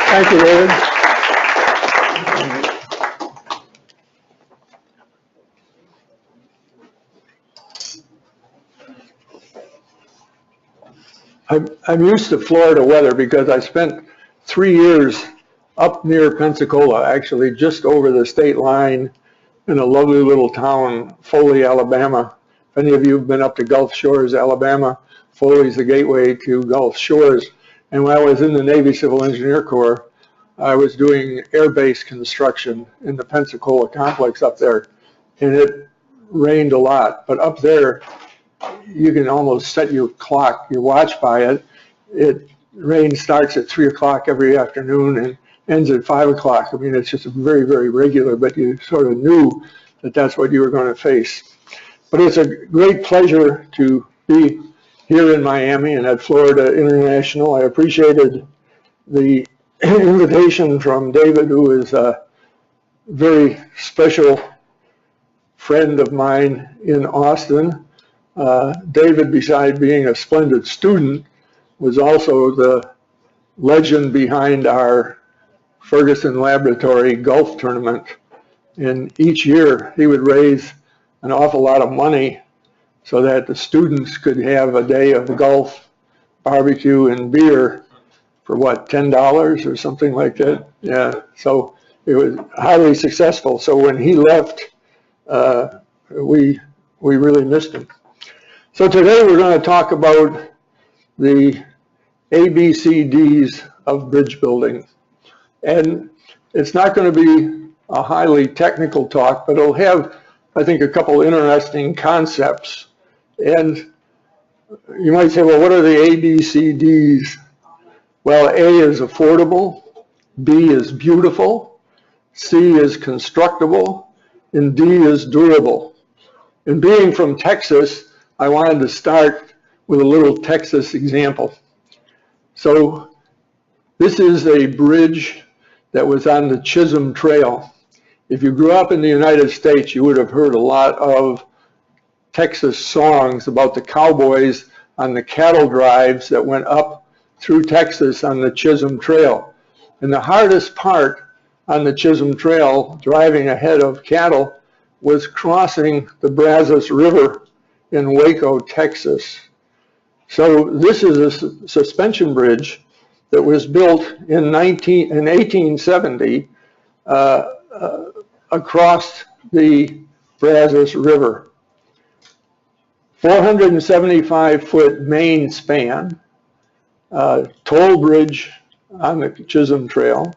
Thank you, David. I'm used to Florida weather because I spent 3 years up near Pensacola, actually just over the state line in a lovely little town, Foley, Alabama. If any of you have been up to Gulf Shores, Alabama, Foley's the gateway to Gulf Shores. And when I was in the Navy Civil Engineer Corps, I was doing air base construction in the Pensacola complex up there. And it rained a lot, but up there, you can almost set your clock, your watch by it. Rain starts at 3 o'clock every afternoon and ends at 5 o'clock. I mean, it's just very, very regular, but you sort of knew that that's what you were going to face. But it's a great pleasure to be here in Miami and at Florida International. I appreciated the invitation from David, who is a very special friend of mine in Austin. David, beside being a splendid student, was also the legend behind our Ferguson Laboratory golf tournament. And each year he would raise an awful lot of money so that the students could have a day of golf, barbecue, and beer for what, $10 or something like that? Yeah, so it was highly successful. So when he left, we really missed him. So today we're going to talk about the ABCDs of bridge building. And it's not going to be a highly technical talk, but it'll have, I think, a couple interesting concepts. And you might say, well, what are the ABCDs? Well, A is affordable, B is beautiful, C is constructible, and D is durable. And being from Texas, I wanted to start with a little Texas example. So this is a bridge that was on the Chisholm Trail. If you grew up in the United States, you would have heard a lot of Texas songs about the cowboys on the cattle drives that went up through Texas on the Chisholm Trail. And the hardest part on the Chisholm Trail, driving ahead of cattle, was crossing the Brazos River in Waco, Texas. So this is a suspension bridge that was built in 1870 across the Brazos River. 475-foot main span, toll bridge on the Chisholm Trail,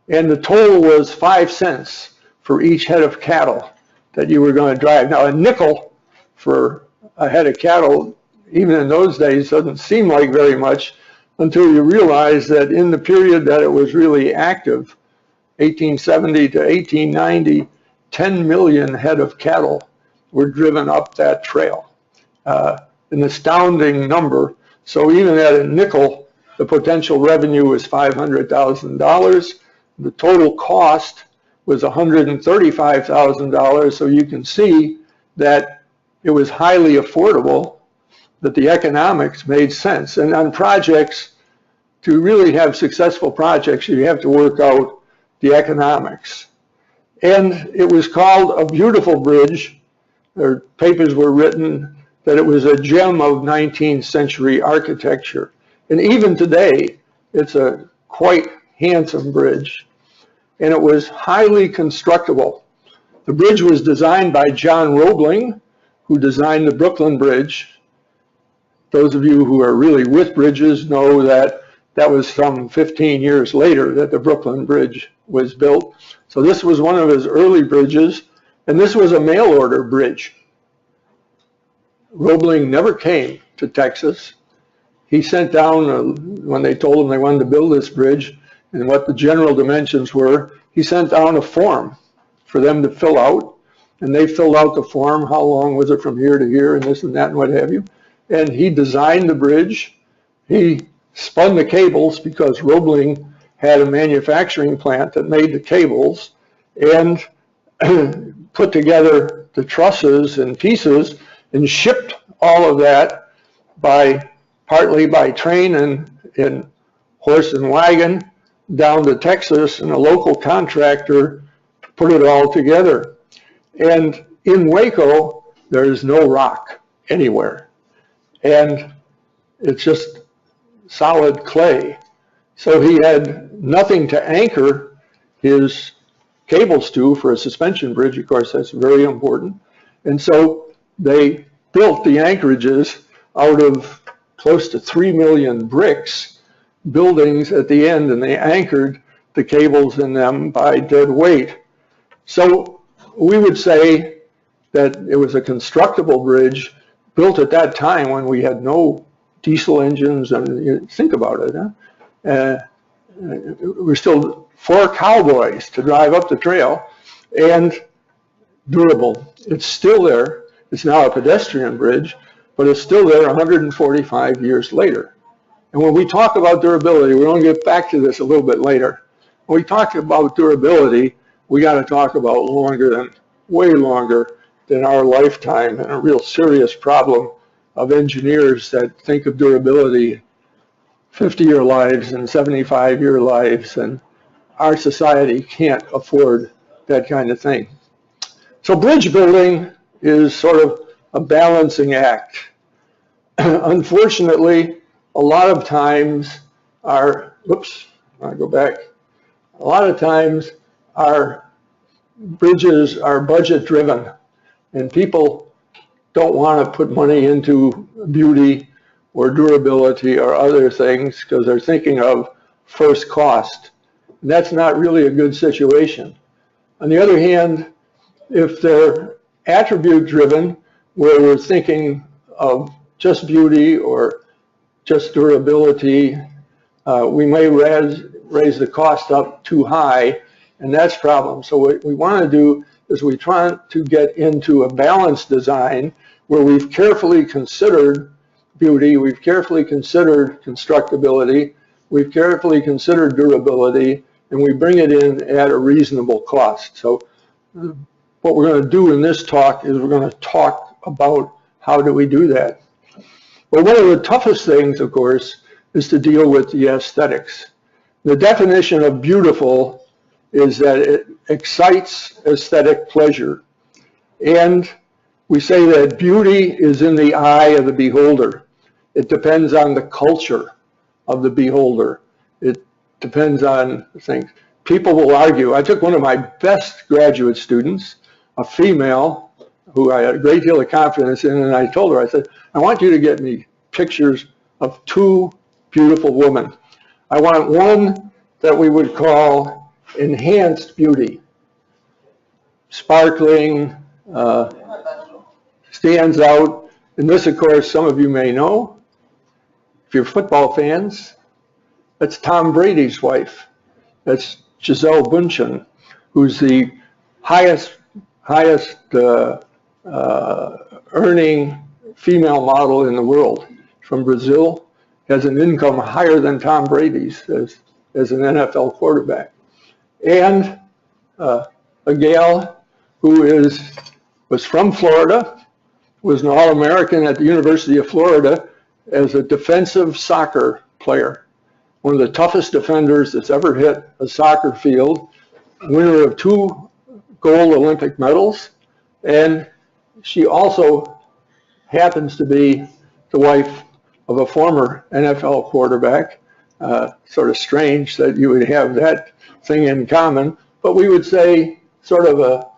and the toll was 5 cents for each head of cattle that you were going to drive. Now, a nickel for a head of cattle, even in those days, doesn't seem like very much until you realize that in the period that it was really active, 1870 to 1890, 10 million head of cattle were driven up that trail. An astounding number. So even at a nickel, the potential revenue was $500,000. The total cost was $135,000. So you can see that it was highly affordable, that the economics made sense. And on projects, to really have successful projects, you have to work out the economics. And it was called a beautiful bridge. There papers were written that it was a gem of 19th century architecture. And even today, it's a quite handsome bridge. And it was highly constructible. The bridge was designed by John Roebling, who designed the Brooklyn Bridge. Those of you who are really with bridges know that that was some 15 years later that the Brooklyn Bridge was built. So this was one of his early bridges, and this was a mail order bridge. Roebling never came to Texas. He sent down, when they told him they wanted to build this bridge and what the general dimensions were, he sent down a form for them to fill out. And they filled out the form, how long was it from here to here, and this and that and what have you. And he designed the bridge. He spun the cables because Roebling had a manufacturing plant that made the cables, and put together the trusses and pieces and shipped all of that partly by train and horse and wagon, down to Texas, and a local contractor put it all together. And in Waco, there is no rock anywhere. And it's just solid clay. So he had nothing to anchor his cables to for a suspension bridge. Of course, that's very important. And so they built the anchorages out of close to 3 million bricks, buildings at the end, and they anchored the cables in them by dead weight. So we would say that it was a constructible bridge built at that time when we had no diesel engines, and you think about it, huh? We're still 4 cowboys to drive up the trail, and durable. It's still there. It's now a pedestrian bridge, but it's still there 145 years later. And when we talk about durability, we're going to get back to this a little bit later. When we talk about durability, we got to talk about way longer than our lifetime, and a real serious problem of engineers that think of durability 50-year lives and 75-year lives, and our society can't afford that kind of thing. So bridge building is sort of a balancing act. Unfortunately, a lot of times our bridges are budget driven, and people don't want to put money into beauty or durability or other things because they're thinking of first cost. And that's not really a good situation. On the other hand, if they're attribute driven, where we're thinking of just beauty or just durability, we may raise the cost up too high, and that's a problem. So what we want to do is we try to get into a balanced design where we've carefully considered beauty, we've carefully considered constructability, we've carefully considered durability, and we bring it in at a reasonable cost. So what we're going to do in this talk is we're going to talk about how do we do that. Well, one of the toughest things, of course, is to deal with the aesthetics. The definition of beautiful is that it excites aesthetic pleasure. And we say that beauty is in the eye of the beholder. It depends on the culture of the beholder. It depends on things. People will argue. I took one of my best graduate students, a female, who I had a great deal of confidence in, and I told her, I said, I want you to get me pictures of 2 beautiful women. I want one that we would call enhanced beauty, sparkling, stands out. And this, of course, some of you may know, if you're football fans, that's Tom Brady's wife. That's Gisele Bündchen, who's the highest earning female model in the world, from Brazil, has an income higher than Tom Brady's as an NFL quarterback. And a gal who was from Florida, was an All-American at the University of Florida as a defensive soccer player, one of the toughest defenders that's ever hit a soccer field, winner of 2 gold Olympic medals, and she also happens to be the wife of a former NFL quarterback. Sort of strange that you would have that thing in common, but we would say sort of a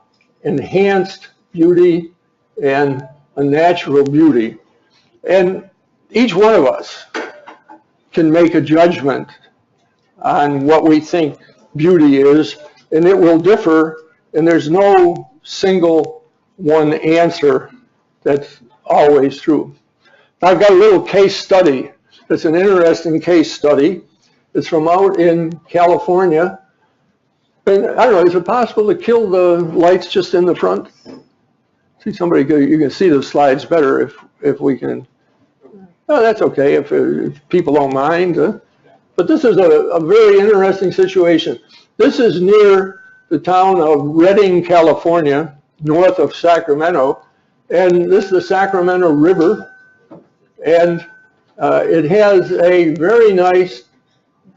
enhanced beauty and a natural beauty. And each one of us can make a judgment on what we think beauty is, and it will differ, and there's no single one answer that's always true. I've got a little case study. It's an interesting case study. It's from out in California. And I don't know, is it possible to kill the lights just in the front? See, somebody, you can see the slides better if we can. Oh, that's okay if people don't mind. But this is a very interesting situation. This is near the town of Redding, California, north of Sacramento. And this is the Sacramento River. And it has a very nice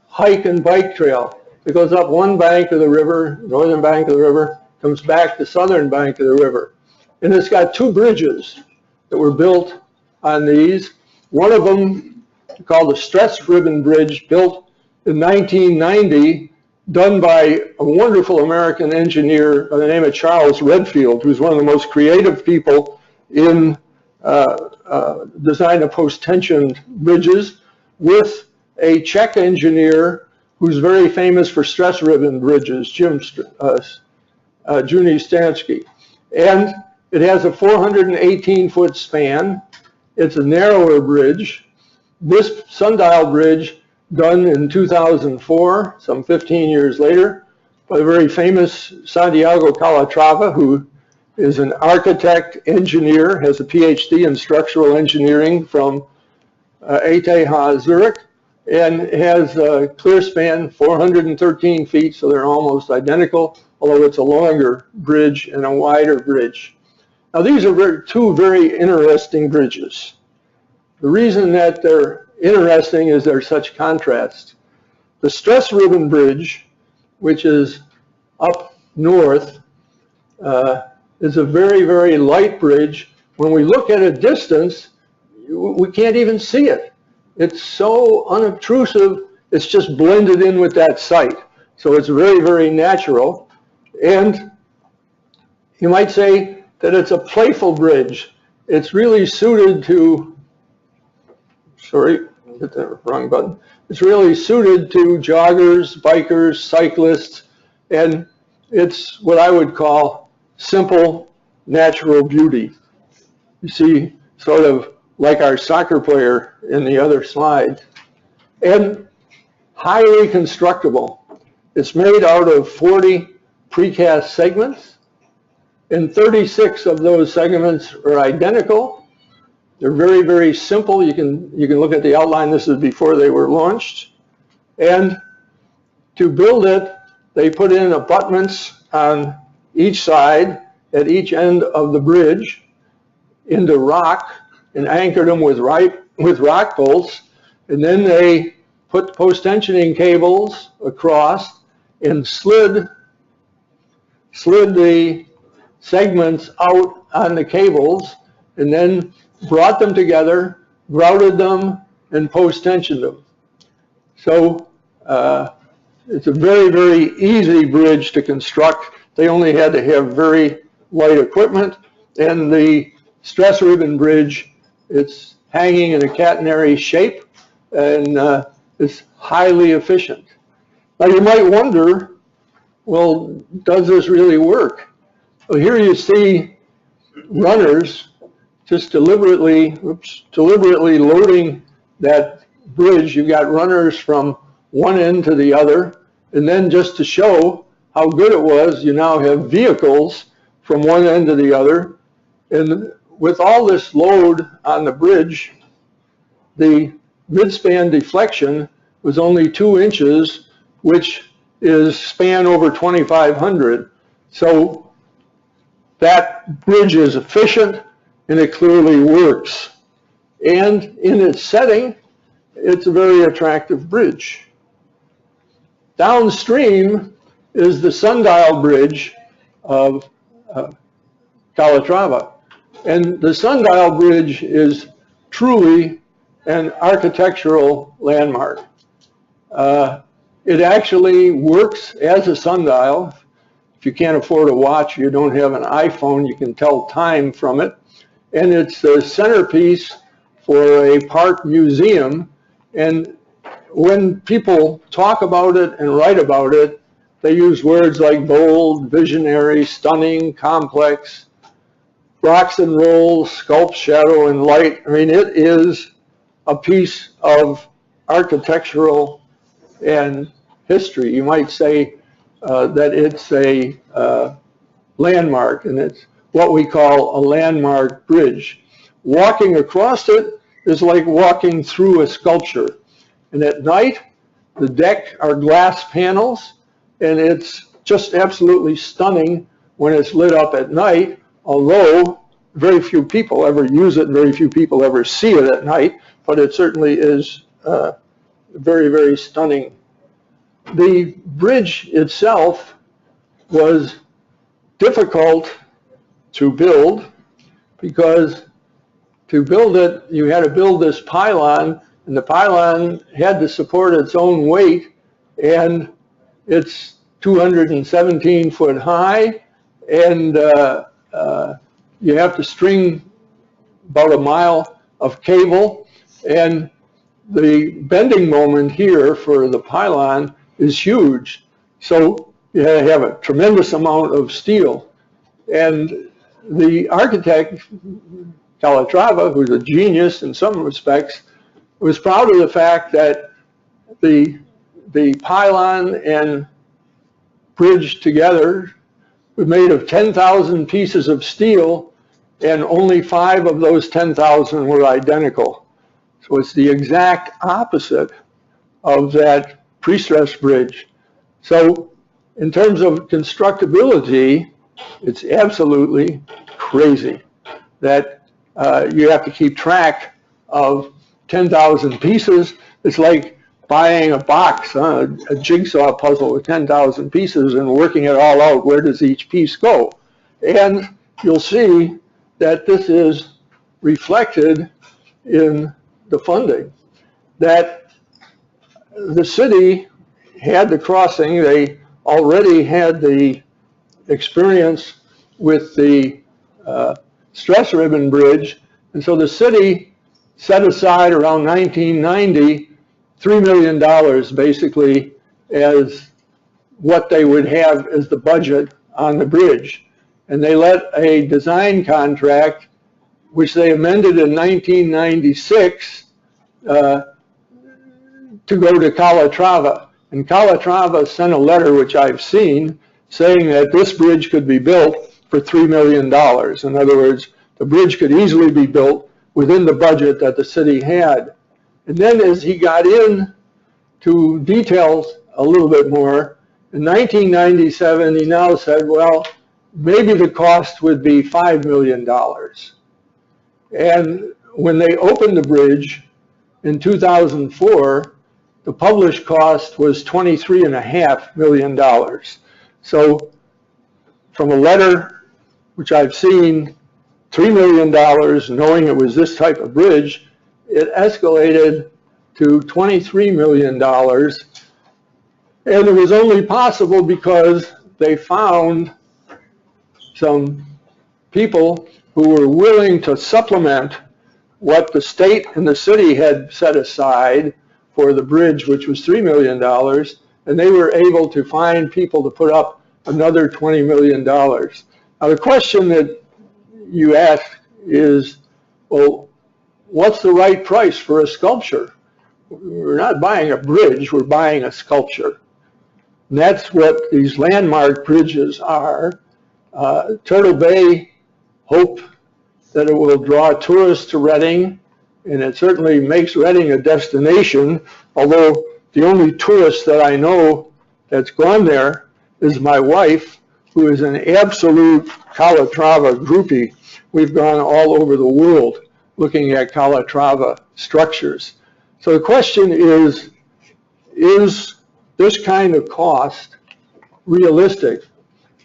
hike and bike trail. It goes up one bank of the river, northern bank of the river, comes back to southern bank of the river. And it's got two bridges that were built on these. One of them, called the Stress Ribbon Bridge, built in 1990, done by a wonderful American engineer by the name of Charles Redfield, who's one of the most creative people in design of post-tensioned bridges, with a Czech engineer who's very famous for stress ribbon bridges, Juni Stansky. And it has a 418-foot span. It's a narrower bridge. This Sundial Bridge, done in 2004, some 15 years later, by the very famous Santiago Calatrava, who is an architect, engineer, has a PhD in structural engineering from ETH Zurich, and has a clear span, 413 feet, so they're almost identical, although it's a longer bridge and a wider bridge. Now, these are two very interesting bridges. The reason that they're interesting is there's such contrast. The Stress Ribbon Bridge, which is up north, is a very, very light bridge. When we look at a distance, we can't even see it. It's so unobtrusive, it's just blended in with that site. So it's very, very natural. And you might say that it's a playful bridge. It's really suited to, sorry, hit the wrong button. It's really suited to joggers, bikers, cyclists, and it's what I would call simple, natural beauty. You see, sort of like our soccer player in the other slide. And highly constructible. It's made out of 40 precast segments, and 36 of those segments are identical. They're very, very simple. You can look at the outline. This is before they were launched. And to build it, they put in abutments on each side at each end of the bridge into rock and anchored them with rock bolts. And then they put post-tensioning cables across and slid the segments out on the cables, and then brought them together, grouted them, and post-tensioned them. So it's a very, very easy bridge to construct. They only had to have very light equipment. And the Stress Ribbon Bridge, it's hanging in a catenary shape, and it's highly efficient. Now you might wonder, well, does this really work? Well, here you see runners just deliberately loading that bridge. You've got runners from one end to the other, and then just to show how good it was, you now have vehicles from one end to the other. And with all this load on the bridge, the midspan deflection was only 2 inches, which is span over 2,500. So that bridge is efficient, and it clearly works. And in its setting, it's a very attractive bridge. Downstream is the Sundial Bridge of Calatrava. And the Sundial Bridge is truly an architectural landmark. It actually works as a sundial. If you can't afford a watch, you don't have an iPhone, you can tell time from it. And it's the centerpiece for a park museum. And when people talk about it and write about it, they use words like bold, visionary, stunning, complex, rocks and rolls, sculpt, shadow, and light. I mean, it is a piece of architectural and history. You might say that it's a landmark, and it's what we call a landmark bridge. Walking across it is like walking through a sculpture. And at night, the deck are glass panels, and it's just absolutely stunning when it's lit up at night, although very few people ever use it, and very few people ever see it at night, but it certainly is very, very stunning the bridge itself was difficult to build because to build it, you had to build this pylon, and the pylon had to support its own weight, and it's 217 foot high, and you have to string about a mile of cable, and the bending moment here for the pylon is huge. So you have a tremendous amount of steel. And the architect, Calatrava, who's a genius in some respects, was proud of the fact that the pylon and bridge together were made of 10,000 pieces of steel, and only 5 of those 10,000 were identical. So it's the exact opposite of that pre-stressed bridge. So in terms of constructability, it's absolutely crazy that you have to keep track of 10,000 pieces. It's like buying a box, a jigsaw puzzle with 10,000 pieces and working it all out. Where does each piece go? And you'll see that this is reflected in the funding. That the city had the crossing, they already had the experience with the stress ribbon bridge, and so the city set aside around 1990 $3 million basically as what they would have as the budget on the bridge. And they let a design contract, which they amended in 1996, to go to Calatrava. And Calatrava sent a letter, which I've seen, saying that this bridge could be built for $3 million. In other words, the bridge could easily be built within the budget that the city had. And then as he got in to details a little bit more, in 1997 he now said, well, maybe the cost would be $5 million. And when they opened the bridge in 2004, the published cost was $23.5 million. So from a letter, which I've seen, $3 million, knowing it was this type of bridge, it escalated to $23 million. And it was only possible because they found some people who were willing to supplement what the state and the city had set aside for the bridge, which was $3 million, and they were able to find people to put up another $20 million. Now the question that you ask is, well, what's the right price for a sculpture? We're not buying a bridge, we're buying a sculpture. And that's what these landmark bridges are. Turtle Bay hope that it will draw tourists to Reading, and it certainly makes Reading a destination, although the only tourist that I know that's gone there is my wife, who is an absolute Calatrava groupie. We've gone all over the world looking at Calatrava structures. So the question is this kind of cost realistic?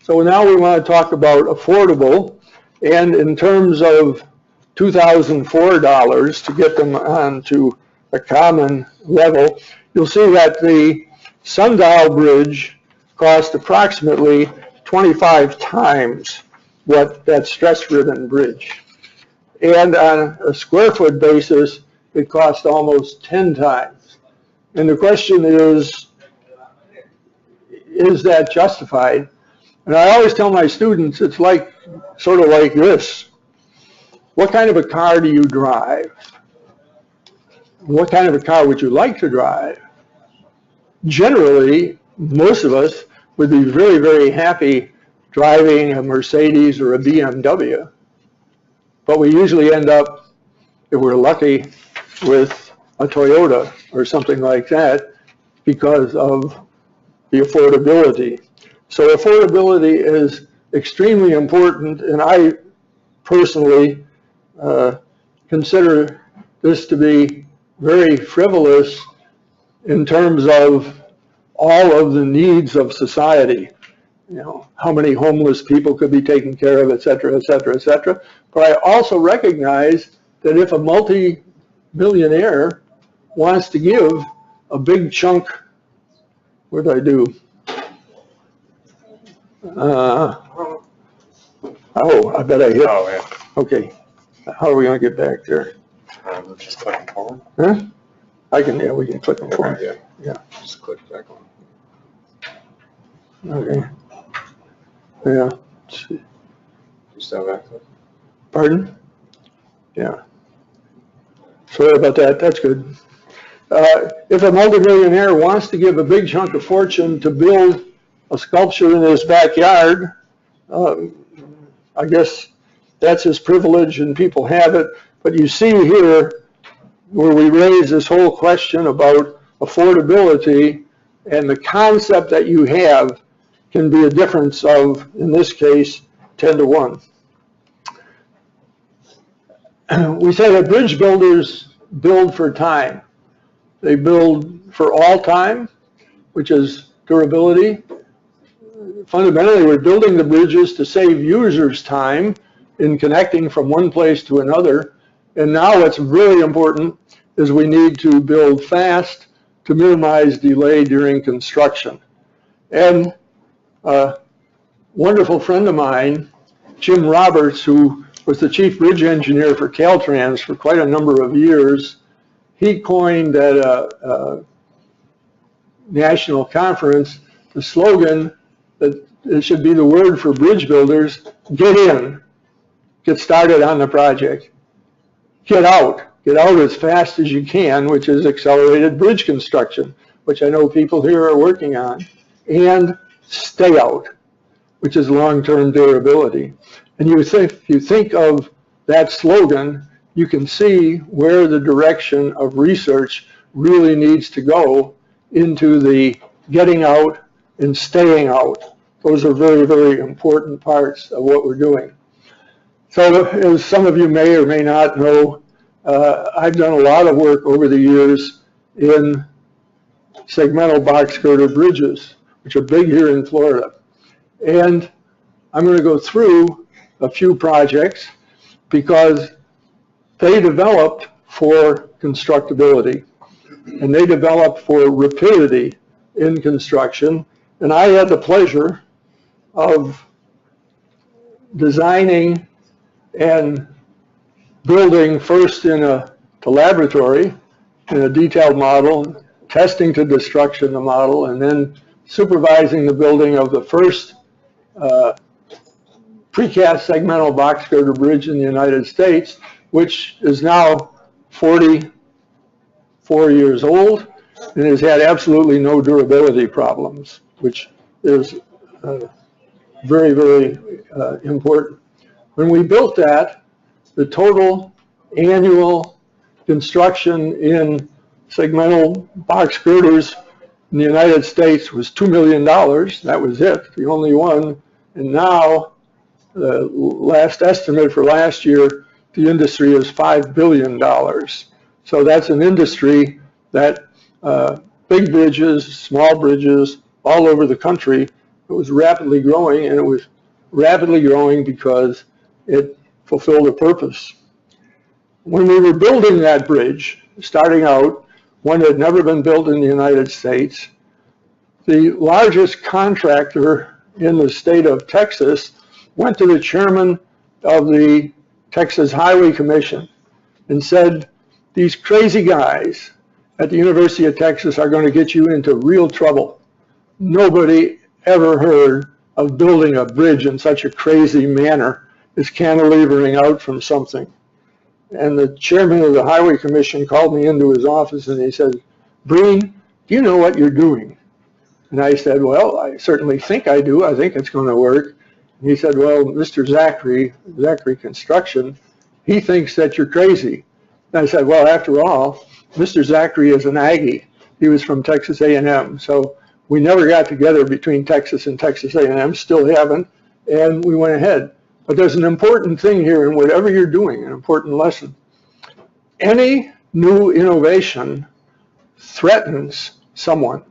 So now we want to talk about affordable, and in terms of $2004 to get them onto a common level, you'll see that the Sundial Bridge cost approximately 25 times what that stress ribbon bridge. And on a square foot basis, it cost almost 10 times. And the question is that justified? And I always tell my students, it's like, sort of like this. What kind of a car do you drive? What kind of a car would you like to drive? Generally, most of us would be very, very happy driving a Mercedes or a BMW. But we usually end up, if we're lucky, with a Toyota or something like that because of the affordability. So affordability is extremely important, and I personally consider this to be very frivolous in terms of all of the needs of society. You know, how many homeless people could be taken care of, et cetera, et cetera, et cetera. But I also recognize that if a multi-millionaire wants to give a big chunk, what did I do? Oh, I bet I hit. Oh, yeah. Okay. How are we going to get back there? Just clicking forward. Huh? I can, yeah, we can click on forward. Yeah. Yeah. Just click back on. Okay. Yeah. You still back there? Pardon? Yeah. Sorry about that. That's good. If a multimillionaire wants to give a big chunk of fortune to build a sculpture in his backyard, I guess that's his privilege and people have it. But you see here where we raise this whole question about affordability, and the concept that you have can be a difference of, in this case, 10 to 1. We say that bridge builders build for time. They build for all time, which is durability. Fundamentally, we're building the bridges to save users time in connecting from one place to another. And now what's really important is we need to build fast to minimize delay during construction. And a wonderful friend of mine, Jim Roberts, who was the chief bridge engineer for Caltrans for quite a number of years, he coined at a national conference the slogan that it should be the word for bridge builders: get in, get started on the project. Get out as fast as you can, which is accelerated bridge construction, which I know people here are working on, and stay out, which is long-term durability. And you think of that slogan, you can see where the direction of research really needs to go into the getting out and staying out. Those are very, very important parts of what we're doing. So as some of you may or may not know, I've done a lot of work over the years in segmental box girder bridges, which are big here in Florida. And I'm going to go through a few projects because they developed for constructability and they developed for rapidity in construction. And I had the pleasure of designing and building first in a laboratory in a detailed model, testing to destruction the model, and then supervising the building of the first precast segmental box girder bridge in the United States, which is now 44 years old and has had absolutely no durability problems, which is very, very important. When we built that, the total annual construction in segmental box girders in the United States was $2 million. That was it, the only one. And now, the last estimate for last year, the industry is $5 billion. So that's an industry that big bridges, small bridges, all over the country, it was rapidly growing, and it was rapidly growing because it fulfilled a purpose. When we were building that bridge, starting out, one that had never been built in the United States, the largest contractor in the state of Texas went to the chairman of the Texas Highway Commission and said, these crazy guys at the University of Texas are going to get you into real trouble. Nobody ever heard of building a bridge in such a crazy manner as cantilevering out from something. And the chairman of the Highway Commission called me into his office and he said, Breen, do you know what you're doing? And I said, well, I certainly think I do. I think it's going to work. And he said, well, Mr. Zachary Construction, he thinks that you're crazy. And I said, well, after all, Mr. Zachary is an Aggie. He was from Texas A&M. So we never got together between Texas and Texas A&M, still haven't, and we went ahead. But there's an important thing here in whatever you're doing, an important lesson. Any new innovation threatens someone.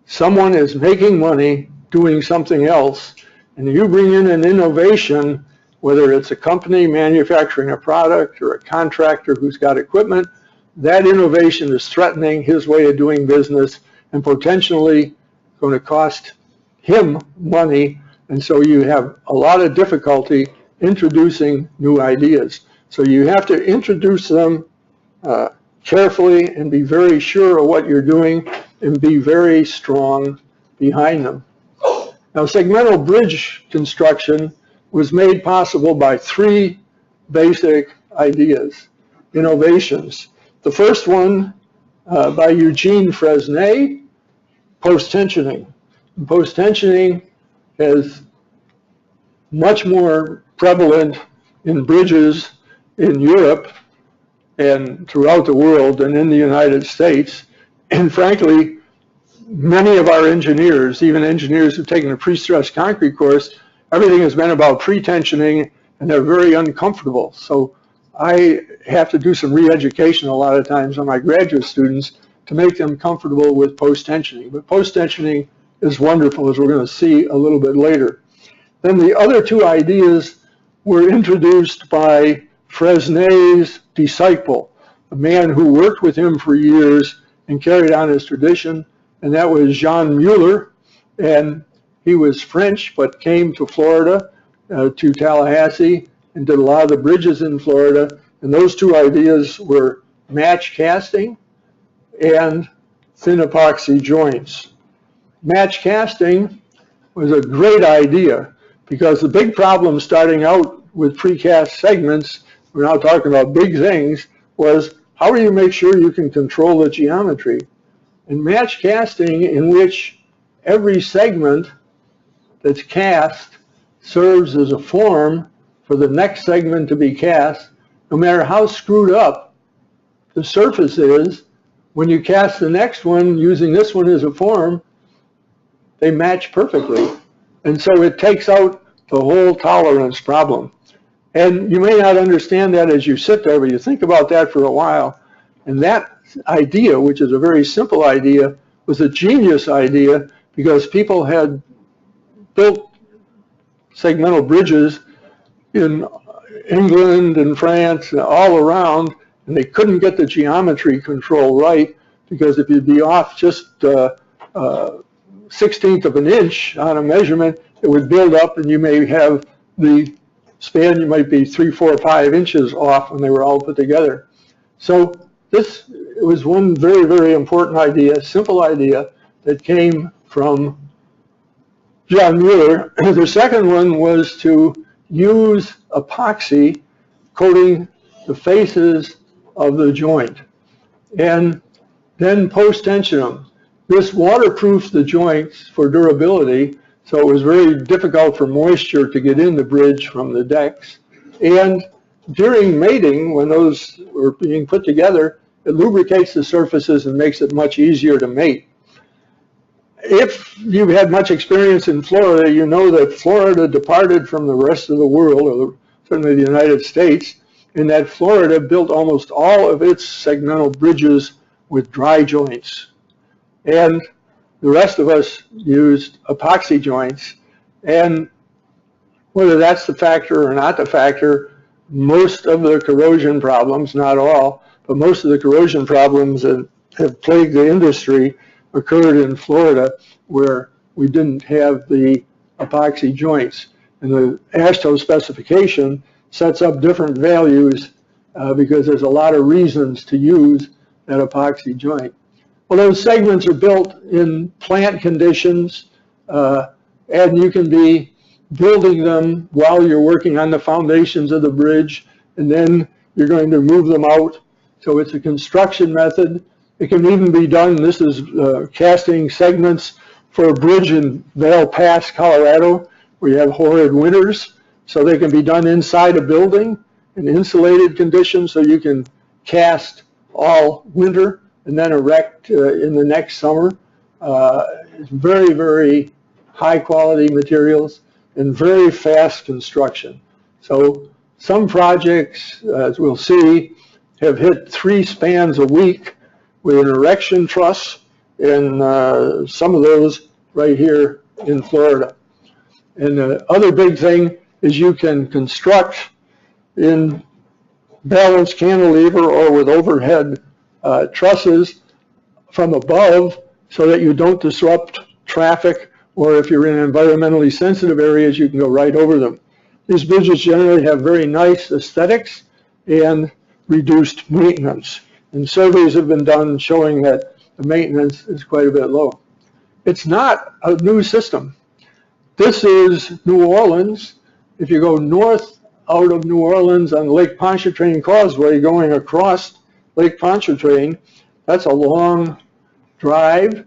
someone is making money doing something else, and you bring in an innovation, whether it's a company manufacturing a product or a contractor who's got equipment, that innovation is threatening his way of doing business and potentially going to cost him money. And so you have a lot of difficulty introducing new ideas. So you have to introduce them carefully and be very sure of what you're doing and be very strong behind them. Now, segmental bridge construction was made possible by three basic ideas, innovations. The first one by Eugene Fresnay, post-tensioning. Post-tensioning is much more prevalent in bridges in Europe and throughout the world than in the United States. And frankly, many of our engineers, even engineers who've taken a pre-stressed concrete course, everything has been about pre-tensioning, and they're very uncomfortable. So I have to do some re-education a lot of times on my graduate students to make them comfortable with post-tensioning. But post-tensioning is wonderful, as we're going to see a little bit later. Then the other two ideas were introduced by Fresnay's disciple, a man who worked with him for years and carried on his tradition, and that was Jean Mueller. And he was French, but came to Florida, to Tallahassee, and did a lot of the bridges in Florida. And those two ideas were match casting and thin epoxy joints. Match casting was a great idea because the big problem starting out with precast segments, we're now talking about big things, was how do you make sure you can control the geometry? And match casting, in which every segment that's cast serves as a form for the next segment to be cast, no matter how screwed up the surface is, when you cast the next one using this one as a form, they match perfectly. And so it takes out the whole tolerance problem. And you may not understand that as you sit there, but you think about that for a while. And that idea, which is a very simple idea, was a genius idea because people had built segmental bridges in England and France and all around, and they couldn't get the geometry control right because if you'd be off just 1/16 of an inch on a measurement, it would build up and you may have the span, you might be 3, 4, 5 inches off when they were all put together. So this was one very, very important idea, simple idea that came from John Mueller. The second one was to use epoxy coating the faces of the joint and then post-tension them. This waterproofs the joints for durability, so it was very difficult for moisture to get in the bridge from the decks. And during mating, when those were being put together, it lubricates the surfaces and makes it much easier to mate. If you've had much experience in Florida, you know that Florida departed from the rest of the world, or certainly the United States, in that Florida built almost all of its segmental bridges with dry joints. And the rest of us used epoxy joints. And whether that's the factor or not the factor, most of the corrosion problems, not all, but most of the corrosion problems that have plagued the industry occurred in Florida, where we didn't have the epoxy joints. And the AASHTO specification sets up different values because there's a lot of reasons to use that epoxy joint. Well, those segments are built in plant conditions, and you can be building them while you're working on the foundations of the bridge, and then you're going to move them out. So it's a construction method. It can even be done, this is casting segments for a bridge in Vail Pass, Colorado, where you have horrid winters. So they can be done inside a building in insulated conditions, so you can cast all winter and then erect in the next summer. It's very, very high quality materials and very fast construction. So some projects, as we'll see, have hit 3 spans a week with an erection truss and some of those right here in Florida. And the other big thing is you can construct in balanced cantilever or with overhead trusses from above so that you don't disrupt traffic, or if you're in environmentally sensitive areas, you can go right over them. These bridges generally have very nice aesthetics and reduced maintenance. And surveys have been done showing that the maintenance is quite a bit low. It's not a new system. This is New Orleans. If you go north out of New Orleans on Lake Pontchartrain Causeway going across Lake Pontchartrain, that's a long drive.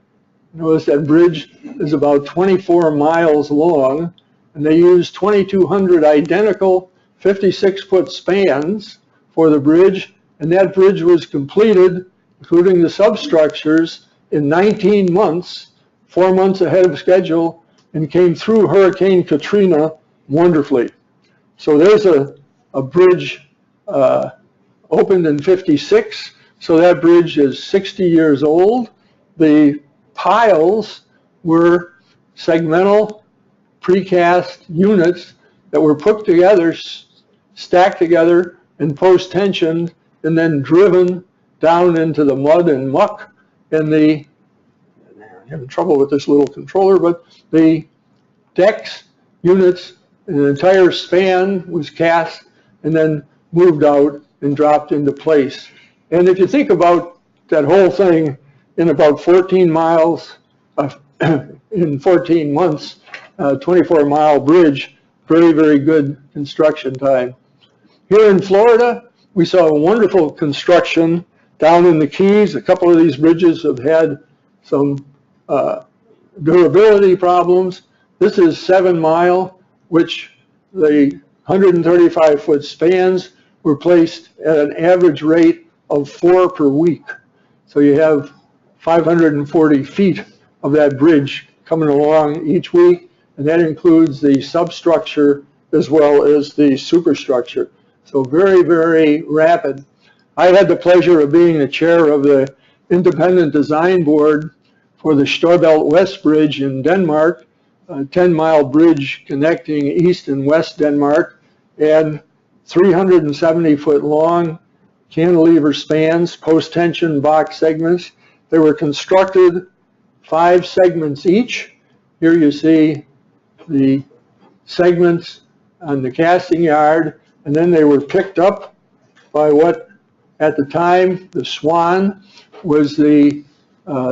Notice that bridge is about 24 miles long, and they use 2,200 identical 56-foot spans for the bridge, and that bridge was completed, including the substructures, in 19 months, 4 months ahead of schedule, and came through Hurricane Katrina wonderfully. So there's a bridge opened in '56, so that bridge is 60 years old. The piles were segmental precast units that were put together, stacked together, and post-tensioned, and then driven down into the mud and muck. And I'm having trouble with this little controller, but the decks, units, an entire span was cast and then moved out and dropped into place. And if you think about that whole thing in about 14 miles, in 14 months, 24-mile bridge, very, very good construction time. Here in Florida, we saw a wonderful construction down in the Keys. A couple of these bridges have had some durability problems. This is 7 Mile, which the 135-foot spans were placed at an average rate of 4 per week. So you have 540 feet of that bridge coming along each week, and that includes the substructure as well as the superstructure. So very, very rapid. I had the pleasure of being the chair of the independent design board for the Storebaelt West Bridge in Denmark, a 10-mile bridge connecting East and West Denmark, and 370-foot long cantilever spans, post-tension box segments. They were constructed 5 segments each. Here you see the segments on the casting yard, and then they were picked up by what at the time the Swan was the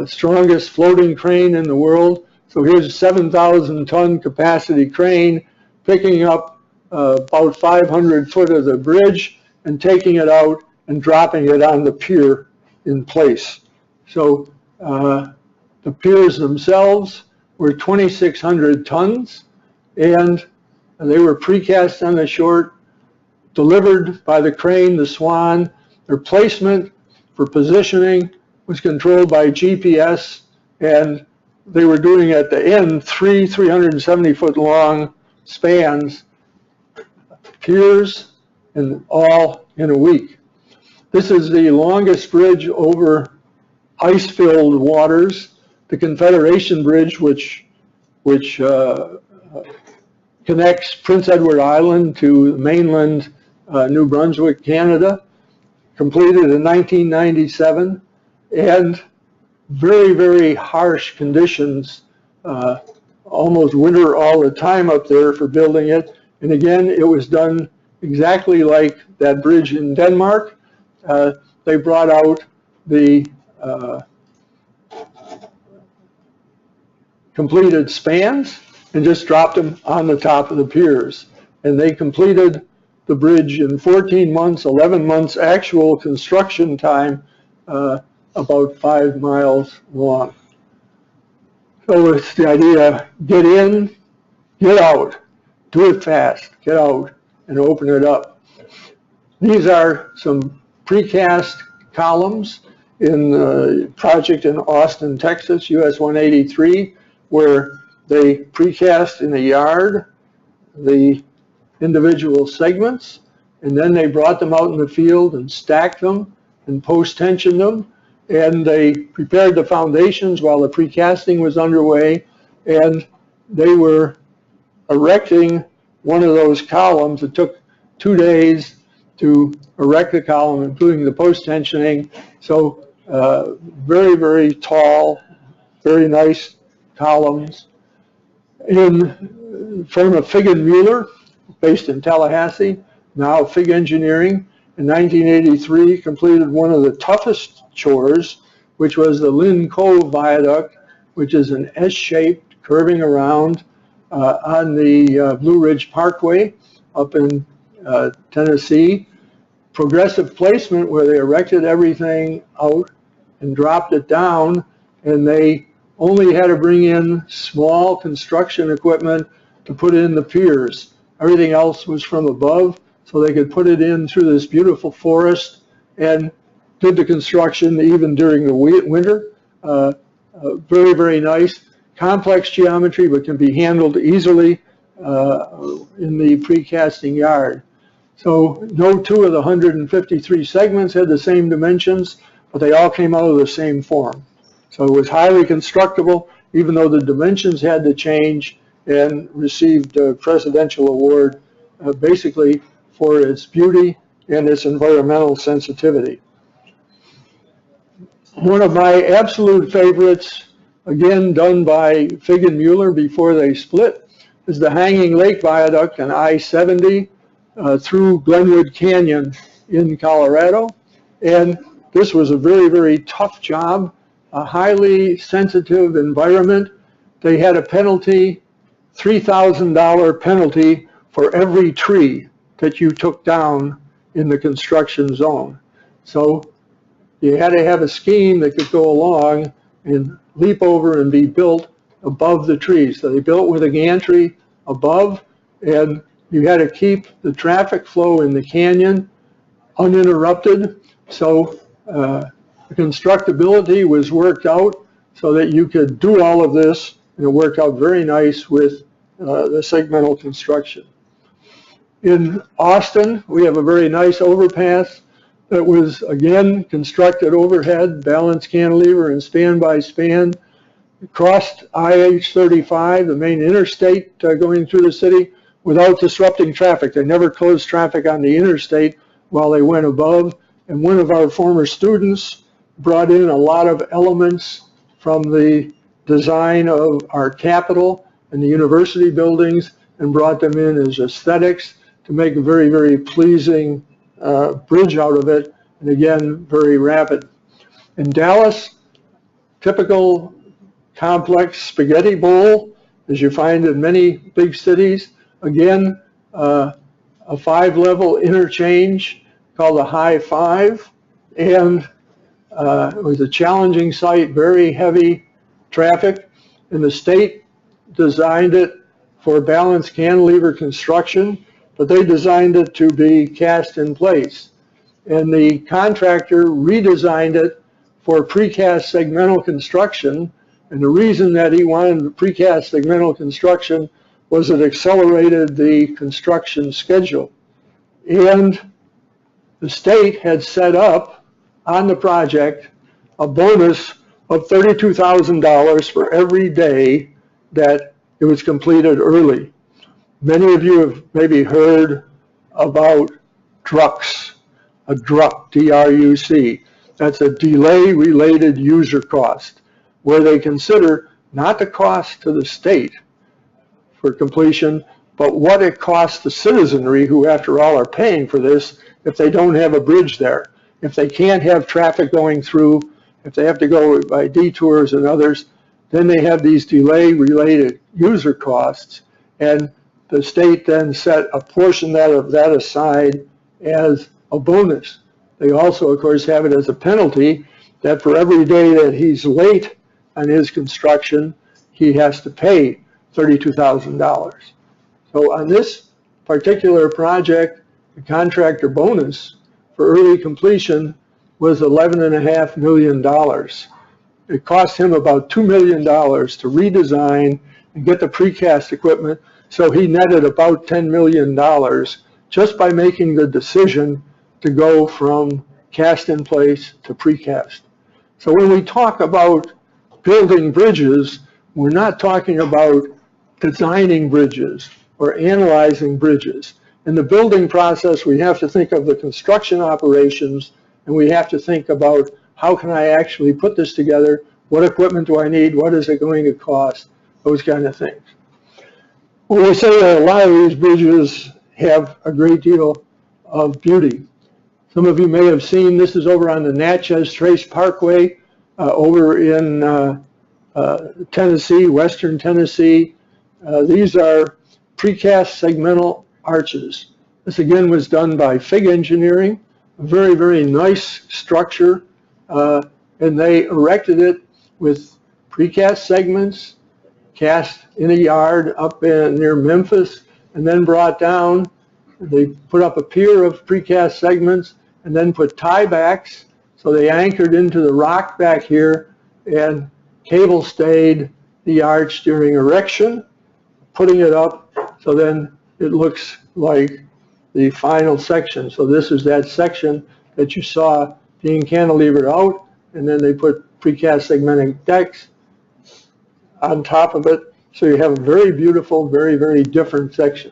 strongest floating crane in the world. So here's a 7,000-ton capacity crane picking up about 500 foot of the bridge and taking it out and dropping it on the pier in place. So the piers themselves were 2,600 tons, and they were precast on the short, delivered by the crane, the Swan. Their placement for positioning was controlled by GPS, and they were doing at the end 370-foot long spans, piers, and all in a week. This is the longest bridge over ice-filled waters. The Confederation Bridge, which connects Prince Edward Island to mainland New Brunswick, Canada, completed in 1997, and very, very harsh conditions, almost winter all the time up there for building it. And again, it was done exactly like that bridge in Denmark. They brought out the completed spans and just dropped them on the top of the piers. And they completed the bridge in 14 months, 11 months actual construction time, about 5 miles long. So it's the idea, get in, get out, do it fast, get out, and open it up. These are some precast columns in a project in Austin, Texas, US 183, where they precast in a yard the individual segments, and then they brought them out in the field and stacked them and post-tensioned them. and they prepared the foundations while the precasting was underway, and they were erecting one of those columns. It took 2 days to erect the column, including the post tensioning. So very, very tall, very nice columns. In firm of Fig and Mueller, based in Tallahassee, now Fig Engineering, in 1983 completed one of the toughest chores, which was the Linn Cove Viaduct, which is an S-shaped curving around on the Blue Ridge Parkway up in Tennessee. Progressive placement, where they erected everything out and dropped it down, and they only had to bring in small construction equipment to put in the piers. Everything else was from above, so they could put it in through this beautiful forest and did the construction even during the winter. Very, very nice. Complex geometry, but can be handled easily in the precasting yard. So no two of the 153 segments had the same dimensions, but they all came out of the same form. So it was highly constructible, even though the dimensions had to change, and received a presidential award basically for its beauty and its environmental sensitivity. One of my absolute favorites, again done by Fig and Mueller before they split, is the Hanging Lake Viaduct on I-70 through Glenwood Canyon in Colorado. And this was a very, very tough job, a highly sensitive environment. They had a penalty, $3,000 penalty for every tree that you took down in the construction zone. So you had to have a scheme that could go along and leap over and be built above the trees. So they built with a gantry above, and you had to keep the traffic flow in the canyon uninterrupted. So the constructability was worked out so that you could do all of this, and it worked out very nice with the segmental construction. In Austin, we have a very nice overpass that was, again, constructed overhead, balanced cantilever and span by span. It crossed IH-35, the main interstate going through the city, without disrupting traffic. They never closed traffic on the interstate while they went above. And one of our former students brought in a lot of elements from the design of our Capitol and the university buildings and brought them in as aesthetics to make a very, very pleasing bridge out of it, and again, very rapid. In Dallas, typical complex spaghetti bowl, as you find in many big cities. Again, a 5-level interchange called the High Five, and it was a challenging site, very heavy traffic, and the state designed it for balanced cantilever construction, but they designed it to be cast in place. And the contractor redesigned it for precast segmental construction, and the reason that he wanted precast segmental construction was it accelerated the construction schedule. And the state had set up on the project a bonus of $32,000 for every day that it was completed early. Many of you have maybe heard about Ducts, a Duct, D-R-U-C. That's a delay-related user cost, where they consider not the cost to the state for completion, but what it costs the citizenry, who after all are paying for this, if they don't have a bridge there. If they can't have traffic going through, if they have to go by detours and others, then they have these delay-related user costs, and the state then set a portion of that aside as a bonus. They also, of course, have it as a penalty that for every day that he's late on his construction, he has to pay $32,000. So on this particular project, the contractor bonus for early completion was $11.5 million. It cost him about $2 million to redesign and get the precast equipment, so he netted about $10 million just by making the decision to go from cast in place to precast. So when we talk about building bridges, we're not talking about designing bridges or analyzing bridges. In the building process, we have to think of the construction operations, and we have to think about how can I actually put this together, what equipment do I need, what is it going to cost, those kind of things. Well, we say that a lot of these bridges have a great deal of beauty. Some of you may have seen, this is over on the Natchez Trace Parkway over in Tennessee, western Tennessee. These are precast segmental arches. This again was done by Fig Engineering, a very, very nice structure, and they erected it with precast segments, cast in a yard up near Memphis, and then brought down. They put up a pier of precast segments and then put tiebacks, so they anchored into the rock back here and cable stayed the arch during erection, putting it up so then it looks like the final section. So this is that section that you saw being cantilevered out, and then they put precast segmenting decks on top of it. So you have a very beautiful, very, very different section.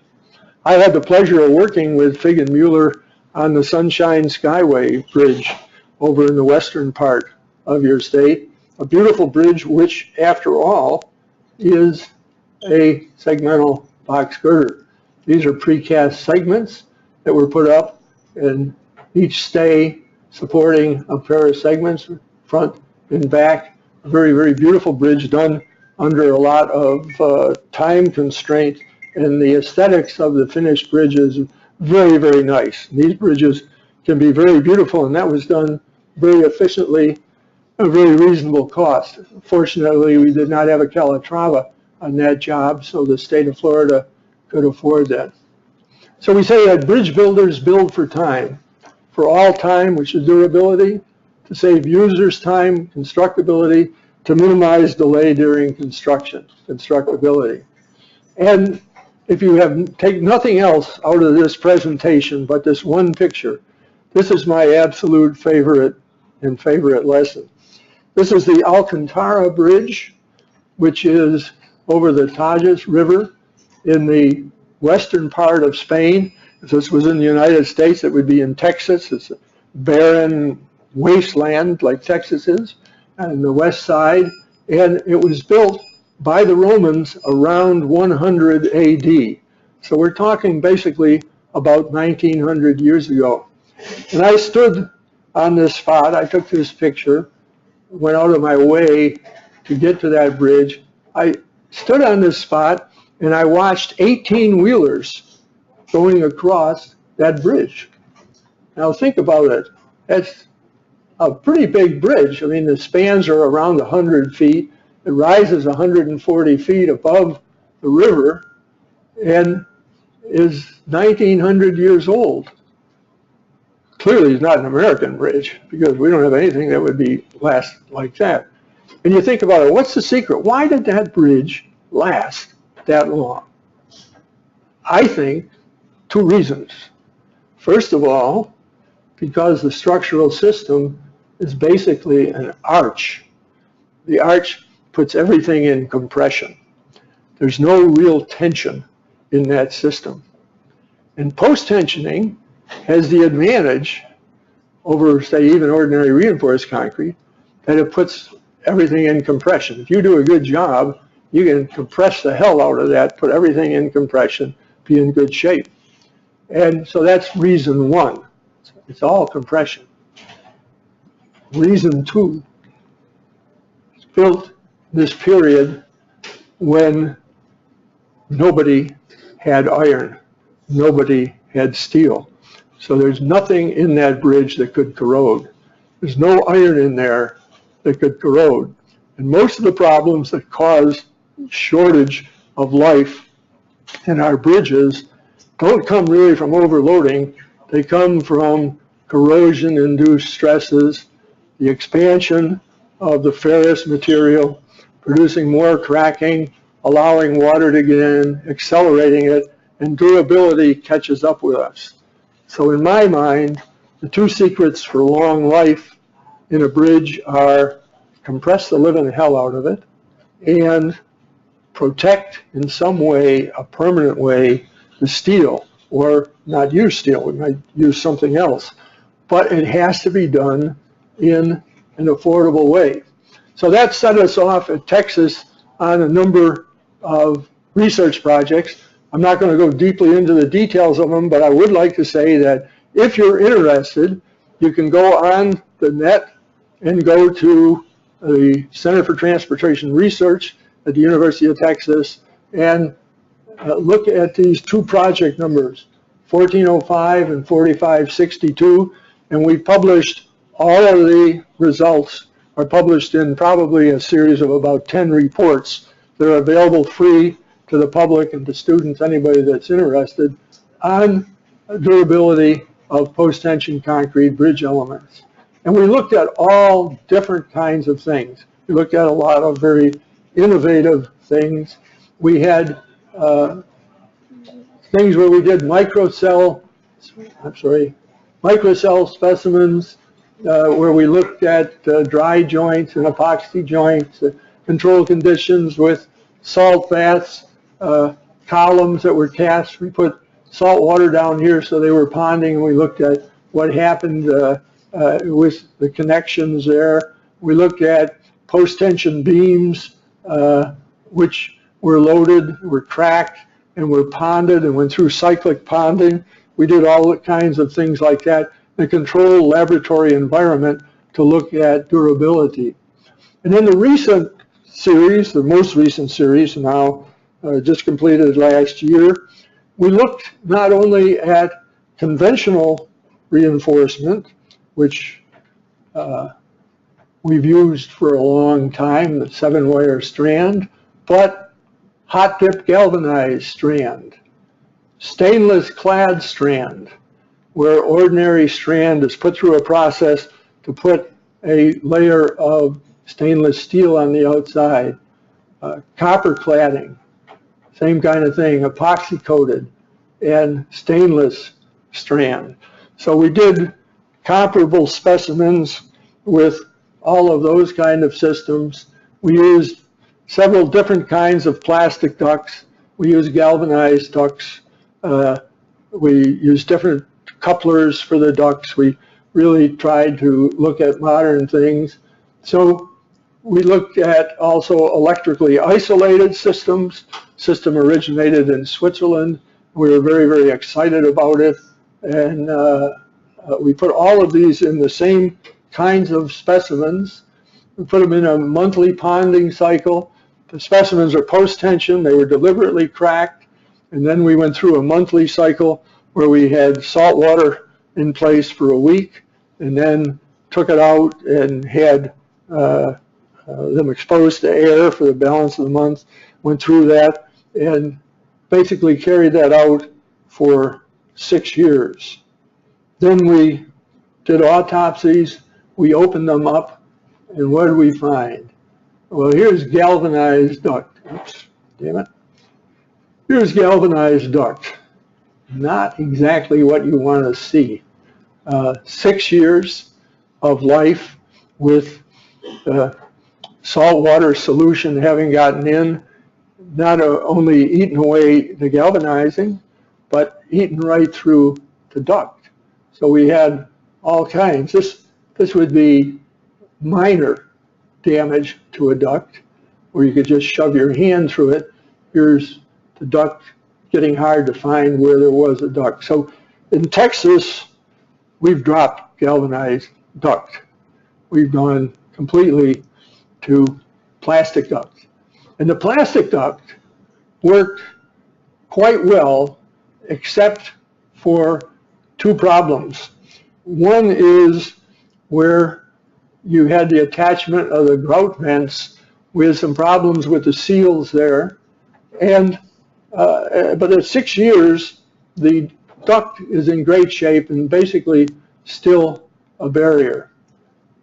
I had the pleasure of working with Fig and Mueller on the Skyway Bridge over in the western part of your state. A beautiful bridge which, after all, is a segmental box girder. These are precast segments that were put up, and each stay supporting a pair of segments, front and back. A very, very beautiful bridge done under a lot of time constraint, and the aesthetics of the finished bridge is very, very nice. These bridges can be very beautiful, and that was done very efficiently at a very reasonable cost. Fortunately, we did not have a Calatrava on that job, so the state of Florida could afford that. So we say that bridge builders build for time, for all time, which is durability, to save users time, constructability, to minimize delay during construction, constructability. And if you take nothing else out of this presentation but this one picture, this is my absolute favorite lesson. This is the Alcantara Bridge, which is over the Tagus River in the western part of Spain. If this was in the United States, it would be in Texas. It's a barren wasteland like Texas is on the west side. And it was built by the Romans around 100 AD. So we're talking basically about 1900 years ago. And I stood on this spot. I took this picture, went out of my way to get to that bridge. I stood on this spot and I watched 18-wheelers going across that bridge. Now think about it. That's a pretty big bridge. I mean, the spans are around 100 feet. It rises 140 feet above the river and is 1900 years old. Clearly, it's not an American bridge because we don't have anything that would be last like that. And you think about it, what's the secret? Why did that bridge last that long? I think two reasons. First of all, because the structural system is basically an arch. The arch puts everything in compression. There's no real tension in that system. And post-tensioning has the advantage over, say, even ordinary reinforced concrete, that it puts everything in compression. If you do a good job, you can compress the hell out of that, put everything in compression, be in good shape. And so that's reason one. It's all compression. Reason two, it's built this period when nobody had iron, nobody had steel. So there's nothing in that bridge that could corrode. There's no iron in there that could corrode. And most of the problems that cause shortage of life in our bridges don't come really from overloading. They come from corrosion-induced stresses, the expansion of the ferrous material, producing more cracking, allowing water to get in, accelerating it, and durability catches up with us. So in my mind, the two secrets for long life in a bridge are compress the living hell out of it and protect in some way, a permanent way, the steel, or not use steel, we might use something else. But it has to be done in an affordable way. So that set us off at Texas on a number of research projects. I'm not going to go deeply into the details of them, but I would like to say that if you're interested, you can go on the net and go to the Center for Transportation Research at the University of Texas and look at these two project numbers, 1405 and 4562, and we published all of the results are published in probably a series of about 10 reports that are available free to the public and to students, anybody that's interested, on durability of post-tension concrete bridge elements. And we looked at all different kinds of things. We looked at a lot of very innovative things. We had things where we did microcell specimens, where we looked at dry joints and epoxy joints, control conditions with salt baths, columns that were cast. We put salt water down here so they were ponding, and we looked at what happened with the connections there. We looked at post-tension beams, which were loaded, were cracked, and were ponded and went through cyclic ponding. We did all kinds of things like that in a controlled laboratory environment to look at durability. And in the recent series, the most recent series now just completed last year, we looked not only at conventional reinforcement, which we've used for a long time, the 7-wire strand, but hot dip galvanized strand, stainless clad strand, where ordinary strand is put through a process to put a layer of stainless steel on the outside, copper cladding, same kind of thing, epoxy coated, and stainless strand. So we did comparable specimens with all of those kind of systems. We used several different kinds of plastic ducts. We used galvanized ducts. We used different couplers for the ducts. We really tried to look at modern things. So we looked at also electrically isolated systems. System originated in Switzerland. We were very, very excited about it. And we put all of these in the same kinds of specimens. We put them in a monthly ponding cycle. The specimens are post-tension. They were deliberately cracked. And then we went through a monthly cycle where we had salt water in place for a week and then took it out and had them exposed to air for the balance of the month, went through that and basically carried that out for 6 years. Then we did autopsies, we opened them up, and what did we find? Well, here's galvanized duct. Oops, damn it. Here's galvanized duct. Not exactly what you want to see. 6 years of life with saltwater solution having gotten in, not only eaten away the galvanizing, but eaten right through the duct. So we had all kinds. This would be minor damage to a duct, where you could just shove your hand through it. Here's the duct getting hard to find where there was a duct. So in Texas, we've dropped galvanized duct. We've gone completely to plastic duct. And the plastic duct worked quite well, except for 2 problems. One is where you had the attachment of the grout vents with some problems with the seals there. And but at 6 years, the duct is in great shape and basically still a barrier.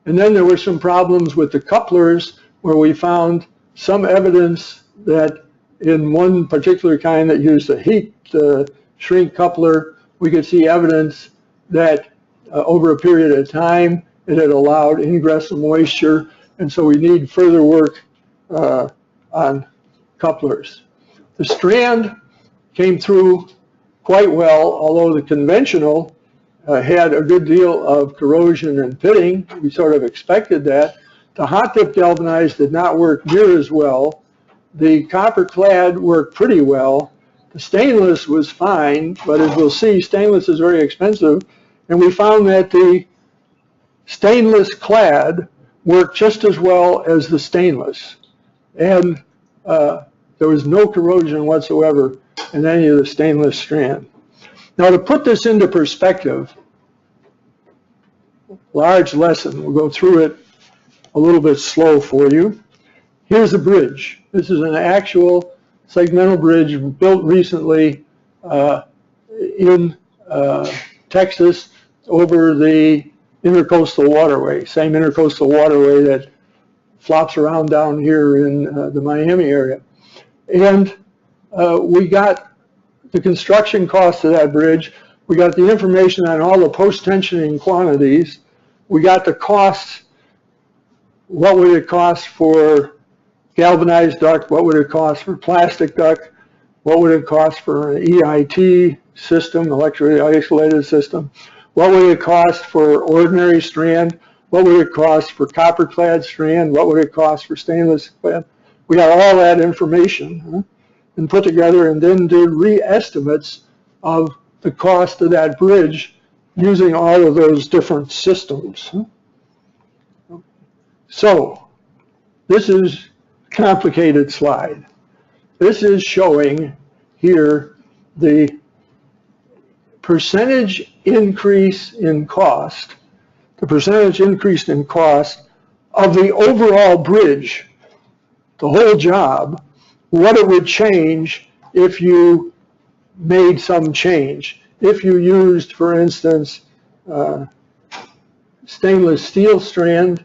And then there were some problems with the couplers where we found some evidence that in one particular kind that used a heat shrink coupler, we could see evidence that over a period of time it had allowed ingress of moisture, and so we need further work on couplers. The strand came through quite well, although the conventional had a good deal of corrosion and pitting. We sort of expected that. The hot dip galvanized did not work near as well. The copper clad worked pretty well. The stainless was fine, but as we'll see, stainless is very expensive, and we found that the stainless clad worked just as well as the stainless. And there was no corrosion whatsoever in any of the stainless strand. Now, to put this into perspective, large lesson, we'll go through it a little bit slow for you. Here's a bridge. This is an actual segmental bridge built recently in Texas over the intercoastal waterway, same intercoastal waterway that flops around down here in the Miami area. And we got the construction cost of that bridge. We got the information on all the post-tensioning quantities. We got the costs. What would it cost for galvanized duct? What would it cost for plastic duct? What would it cost for an EIT system, electrically isolated system? What would it cost for ordinary strand? What would it cost for copper clad strand? What would it cost for stainless clad? We got all that information and put together, and then did re-estimates of the cost of that bridge using all of those different systems. So this is a complicated slide. This is showing here the percentage increase in cost, the percentage increase in cost of the overall bridge, the whole job, what it would change if you made some change. If you used, for instance, stainless steel strand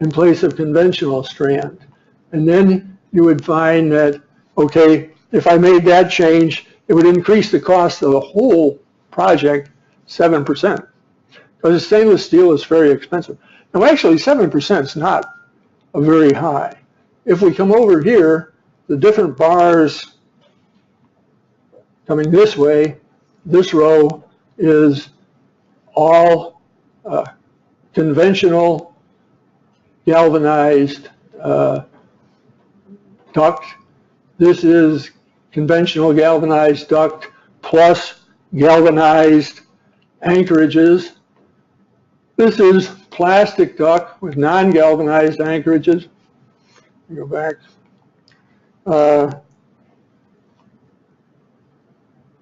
in place of conventional strand. And then you would find that, okay, if I made that change, it would increase the cost of the whole project 7%. Because stainless steel is very expensive. Now actually 7% is not a very high. If we come over here, the different bars coming this way, this row is all conventional galvanized duct. This is conventional galvanized duct plus galvanized anchorages. This is plastic duct with non-galvanized anchorages. Go back.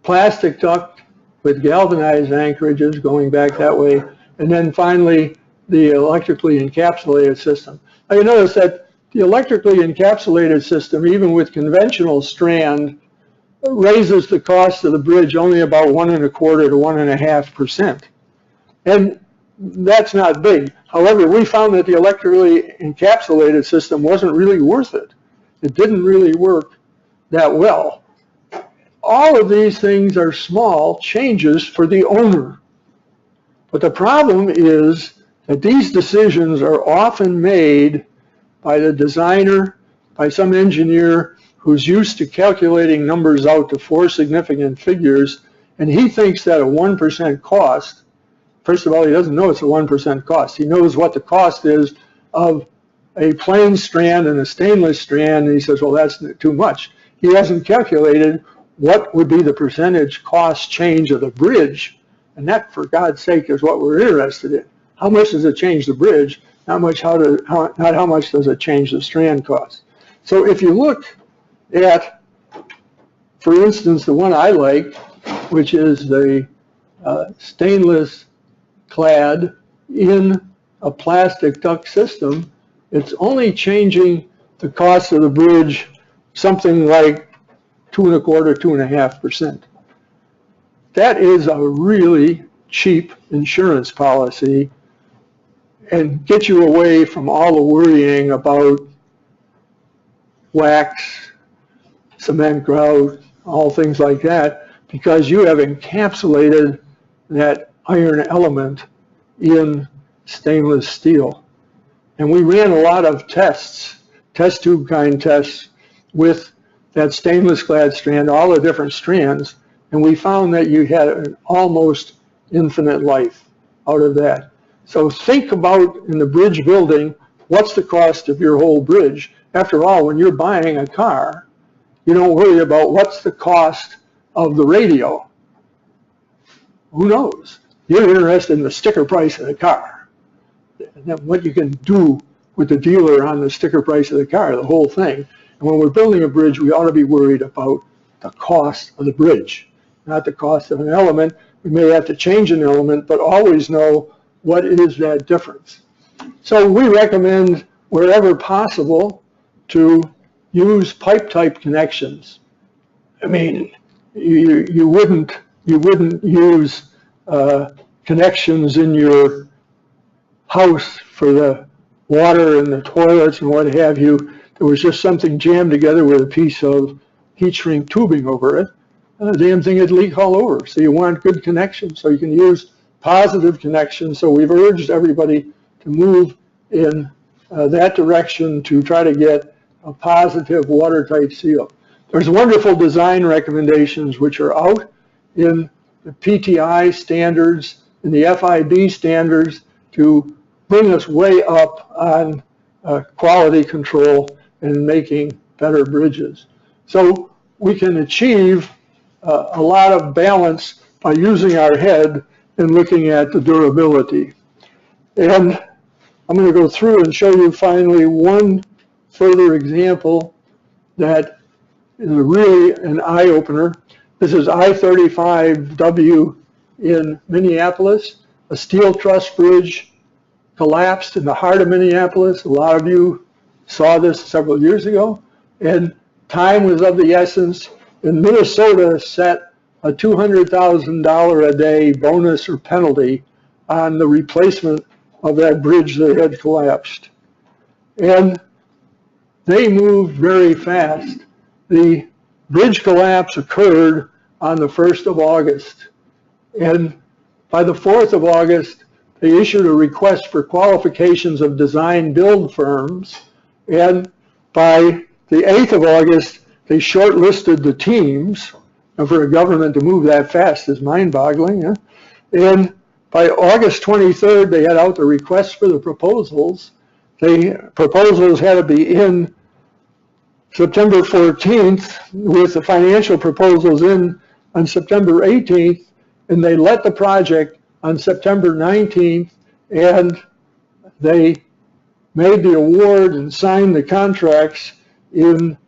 Plastic duct with galvanized anchorages going back that way, and then finally the electrically encapsulated system. Now you notice that the electrically encapsulated system, even with conventional strand, raises the cost of the bridge only about 1.25% to 1.5%. And that's not big. However, we found that the electrically encapsulated system wasn't really worth it. It didn't really work that well. All of these things are small changes for the owner. But the problem is that these decisions are often made by the designer, by some engineer who's used to calculating numbers out to 4 significant figures, and he thinks that a 1% cost, first of all, he doesn't know it's a 1% cost. He knows what the cost is of a plain strand and a stainless strand, and he says, well, that's too much. He hasn't calculated what would be the percentage cost change of the bridge, and that, for God's sake, is what we're interested in. How much does it change the bridge? Not how much does it change the strand cost. So if you look at, for instance, the one I like, which is the stainless clad in a plastic duct system, it's only changing the cost of the bridge something like 2.25% to 2.5%. That is a really cheap insurance policy and get you away from all the worrying about wax, cement grout, all things like that, because you have encapsulated that iron element in stainless steel. And we ran a lot of tests, test tube kind tests with that stainless clad strand, all the different strands, and we found that you had an almost infinite life out of that. So think about, in the bridge building, what's the cost of your whole bridge? After all, when you're buying a car, you don't worry about what's the cost of the radio. Who knows? You're interested in the sticker price of the car, and then what you can do with the dealer on the sticker price of the car, the whole thing. And when we're building a bridge, we ought to be worried about the cost of the bridge, not the cost of an element. We may have to change an element, but always know what is that difference. So we recommend, wherever possible, to use pipe type connections. I mean, you wouldn't use connections in your house for the water and the toilets and what have you. There was just something jammed together with a piece of heat shrink tubing over it, and the damn thing would leak all over. So you want good connections, so you can use positive connections. So we've urged everybody to move in that direction to try to get a positive watertight seal. There's wonderful design recommendations which are out in the PTI standards and the FIB standards to bring us way up on quality control and making better bridges. So we can achieve a lot of balance by using our head and looking at the durability. And I'm going to go through and show you finally one further example that is really an eye-opener. This is I-35W in Minneapolis. A steel truss bridge collapsed in the heart of Minneapolis. A lot of you saw this several years ago, and time was of the essence. And Minnesota set a $200,000 a day bonus or penalty on the replacement of that bridge that had collapsed. And they moved very fast. The bridge collapse occurred on the 1st of August. And by the 4th of August, they issued a request for qualifications of design build firms. And by the 8th of August, they shortlisted the teams. And for a government to move that fast is mind-boggling. Yeah? And by August 23rd, they had out the requests for the proposals. The proposals had to be in September 14th, with the financial proposals in on September 18th, and they let the project on September 19th, and they made the award and signed the contracts in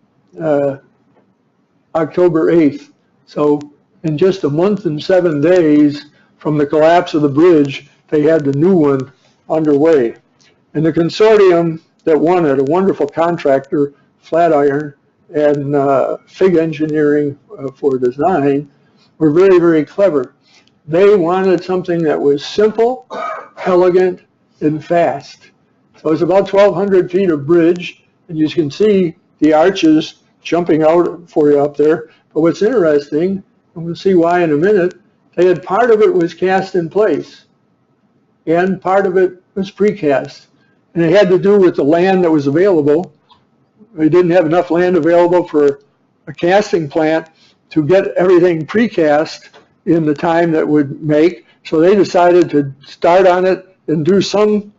October 8th. So in just a month and 7 days from the collapse of the bridge, they had the new one underway. And the consortium that won it, a wonderful contractor, Flatiron, and Fig Engineering for design, were very, very clever. They wanted something that was simple, elegant, and fast. So it's about 1,200 feet of bridge, and you can see the arches jumping out for you up there. But what's interesting, and we'll see why in a minute, they had part of it was cast in place, and part of it was precast. And it had to do with the land that was available. They didn't have enough land available for a casting plant to get everything precast in the time that would make. So they decided to start on it and do some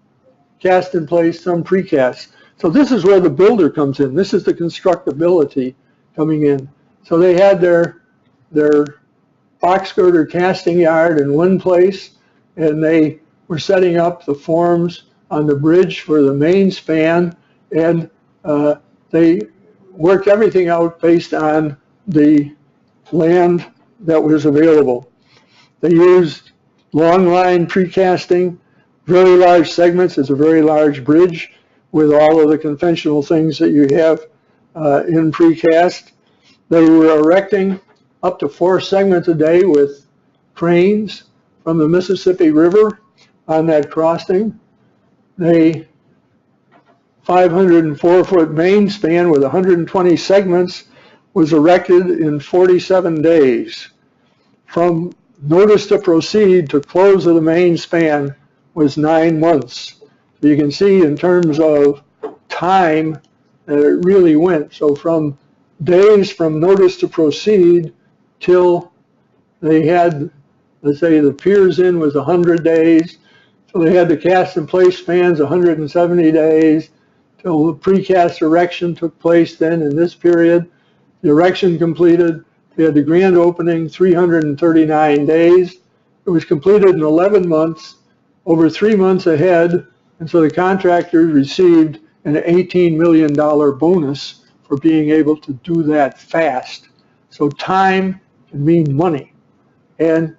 cast in place, some precast. So this is where the builder comes in. This is the constructability coming in. So they had their box girder casting yard in one place, and they were setting up the forms on the bridge for the main span, and they worked everything out based on the land that was available. They used long line precasting, very large segments. It's a very large bridge with all of the conventional things that you have in precast. They were erecting up to 4 segments a day with cranes from the Mississippi River on that crossing. They 504-foot main span with 120 segments was erected in 47 days. From notice to proceed to close of the main span was 9 months. So you can see in terms of time that it really went. So from days from notice to proceed till they had, let's say the piers in was 100 days. So they had the cast in place spans 170 days till the precast erection took place then in this period. The erection completed. They had the grand opening, 339 days. It was completed in 11 months, over 3 months ahead, and so the contractor received an $18 million bonus for being able to do that fast. So time can mean money, and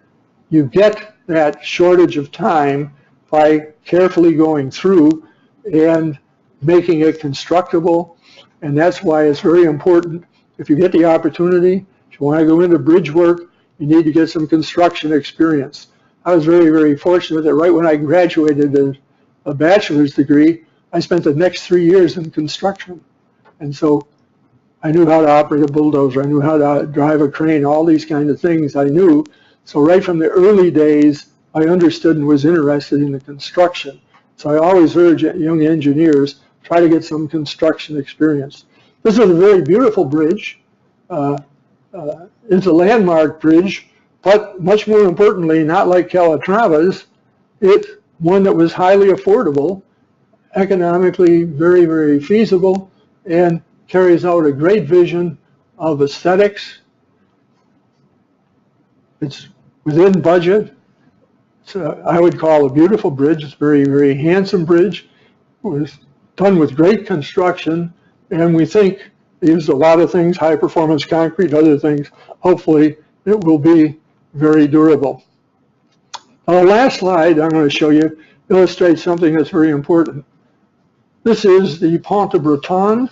you get that shortage of time by carefully going through and making it constructible, and that's why it's very important. If you get the opportunity, if you want to go into bridge work, you need to get some construction experience. I was very, very fortunate that right when I graduated a bachelor's degree, I spent the next 3 years in construction. And so I knew how to operate a bulldozer, I knew how to drive a crane, all these kind of things I knew. So right from the early days, I understood and was interested in the construction. So I always urge young engineers, try to get some construction experience. This is a very beautiful bridge. It's a landmark bridge, but much more importantly, not like Calatrava's, it's one that was highly affordable, economically very, very feasible, and carries out a great vision of aesthetics. It's within budget. So I would call a beautiful bridge. It's a very, very handsome bridge. It was done with great construction, and we think they used a lot of things, high performance concrete, other things. Hopefully it will be very durable. Now, the last slide I'm going to show you illustrates something that's very important. This is the Pont de Breton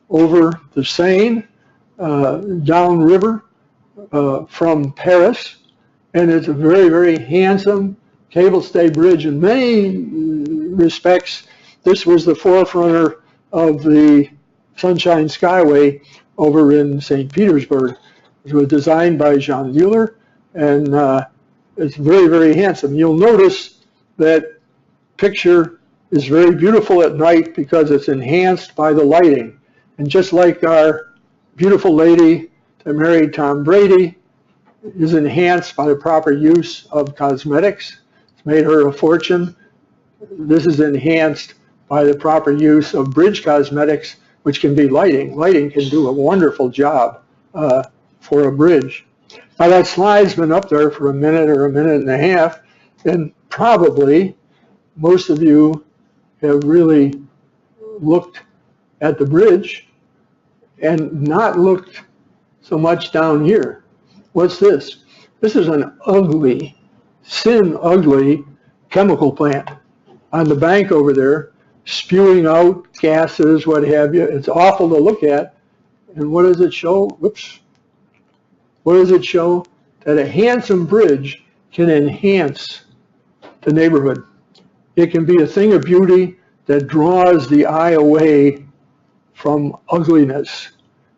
over the Seine, downriver from Paris. And it's a very, very handsome cable stay bridge. In many respects, this was the forerunner of the Sunshine Skyway over in St. Petersburg. It was designed by Jean Mueller, and it's very, very handsome. You'll notice that picture is very beautiful at night because it's enhanced by the lighting. And just like our beautiful lady that married Tom Brady is enhanced by the proper use of cosmetics, it's made her a fortune. This is enhanced by the proper use of bridge cosmetics, which can be lighting. Lighting can do a wonderful job for a bridge. Now that slide's been up there for a minute or a minute and a half, and probably most of you have really looked at the bridge and not looked so much down here. What's this? This is an ugly, ugly chemical plant on the bank over there, spewing out gases, what have you. It's awful to look at. And what does it show? Whoops. What does it show? That a handsome bridge can enhance the neighborhood. It can be a thing of beauty that draws the eye away from ugliness.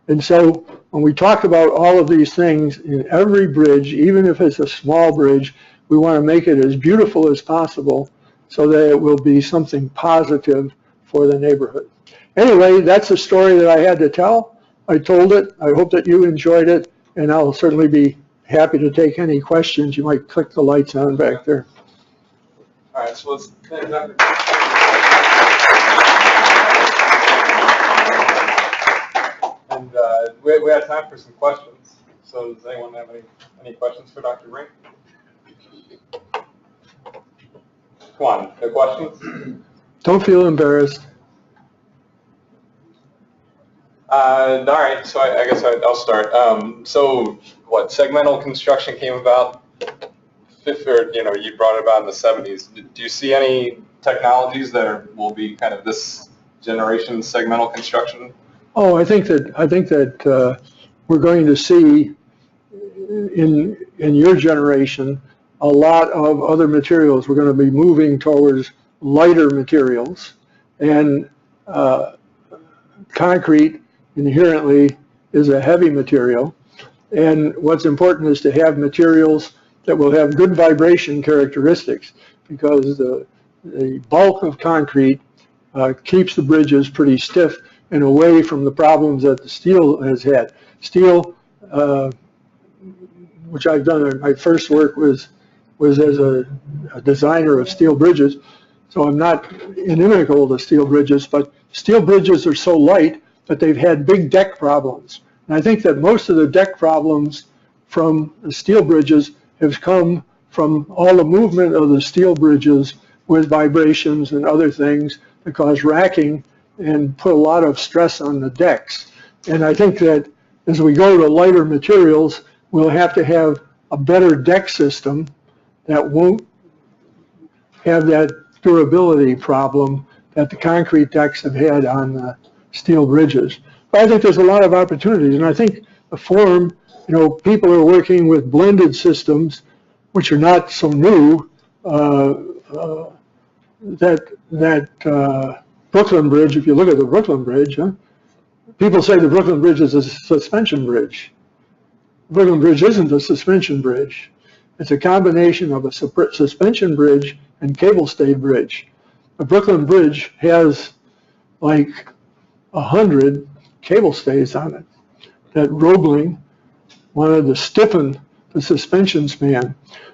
And so when we talk about all of these things in every bridge, even if it's a small bridge, we want to make it as beautiful as possible so that it will be something positive for the neighborhood. Anyway, that's the story that I had to tell. I told it. I hope that you enjoyed it, and I'll certainly be happy to take any questions. You might click the lights on back there. All right, so let's and we have time for some questions. So does anyone have any questions for Dr. Breen? Come on, no questions? Don't feel embarrassed. All right, so I guess I'll start. So what, segmental construction came about, you brought it about in the 70s. Do you see any technologies that will be kind of this generation's segmental construction? Oh, I think that we're going to see in your generation a lot of other materials. We're going to be moving towards lighter materials, and concrete inherently is a heavy material. And what's important is to have materials that will have good vibration characteristics, because the the bulk of concrete keeps the bridges pretty stiff and away from the problems that the steel has had. Steel, which I've done, my first work was as a designer of steel bridges, so I'm not inimical to steel bridges, but steel bridges are so light that they've had big deck problems. And I think that most of the deck problems from the steel bridges have come from all the movement of the steel bridges with vibrations and other things that cause racking and put a lot of stress on the decks. And I think that as we go to lighter materials, we'll have to have a better deck system that won't have that durability problem that the concrete decks have had on the steel bridges. But I think there's a lot of opportunities, and I think the forum, people are working with blended systems, which are not so new. Brooklyn Bridge, if you look at the Brooklyn Bridge, people say the Brooklyn Bridge is a suspension bridge. The Brooklyn Bridge isn't a suspension bridge. It's a combination of a suspension bridge and cable stayed bridge. The Brooklyn Bridge has like 100 cable stays on it that Roebling wanted to stiffen the suspension span.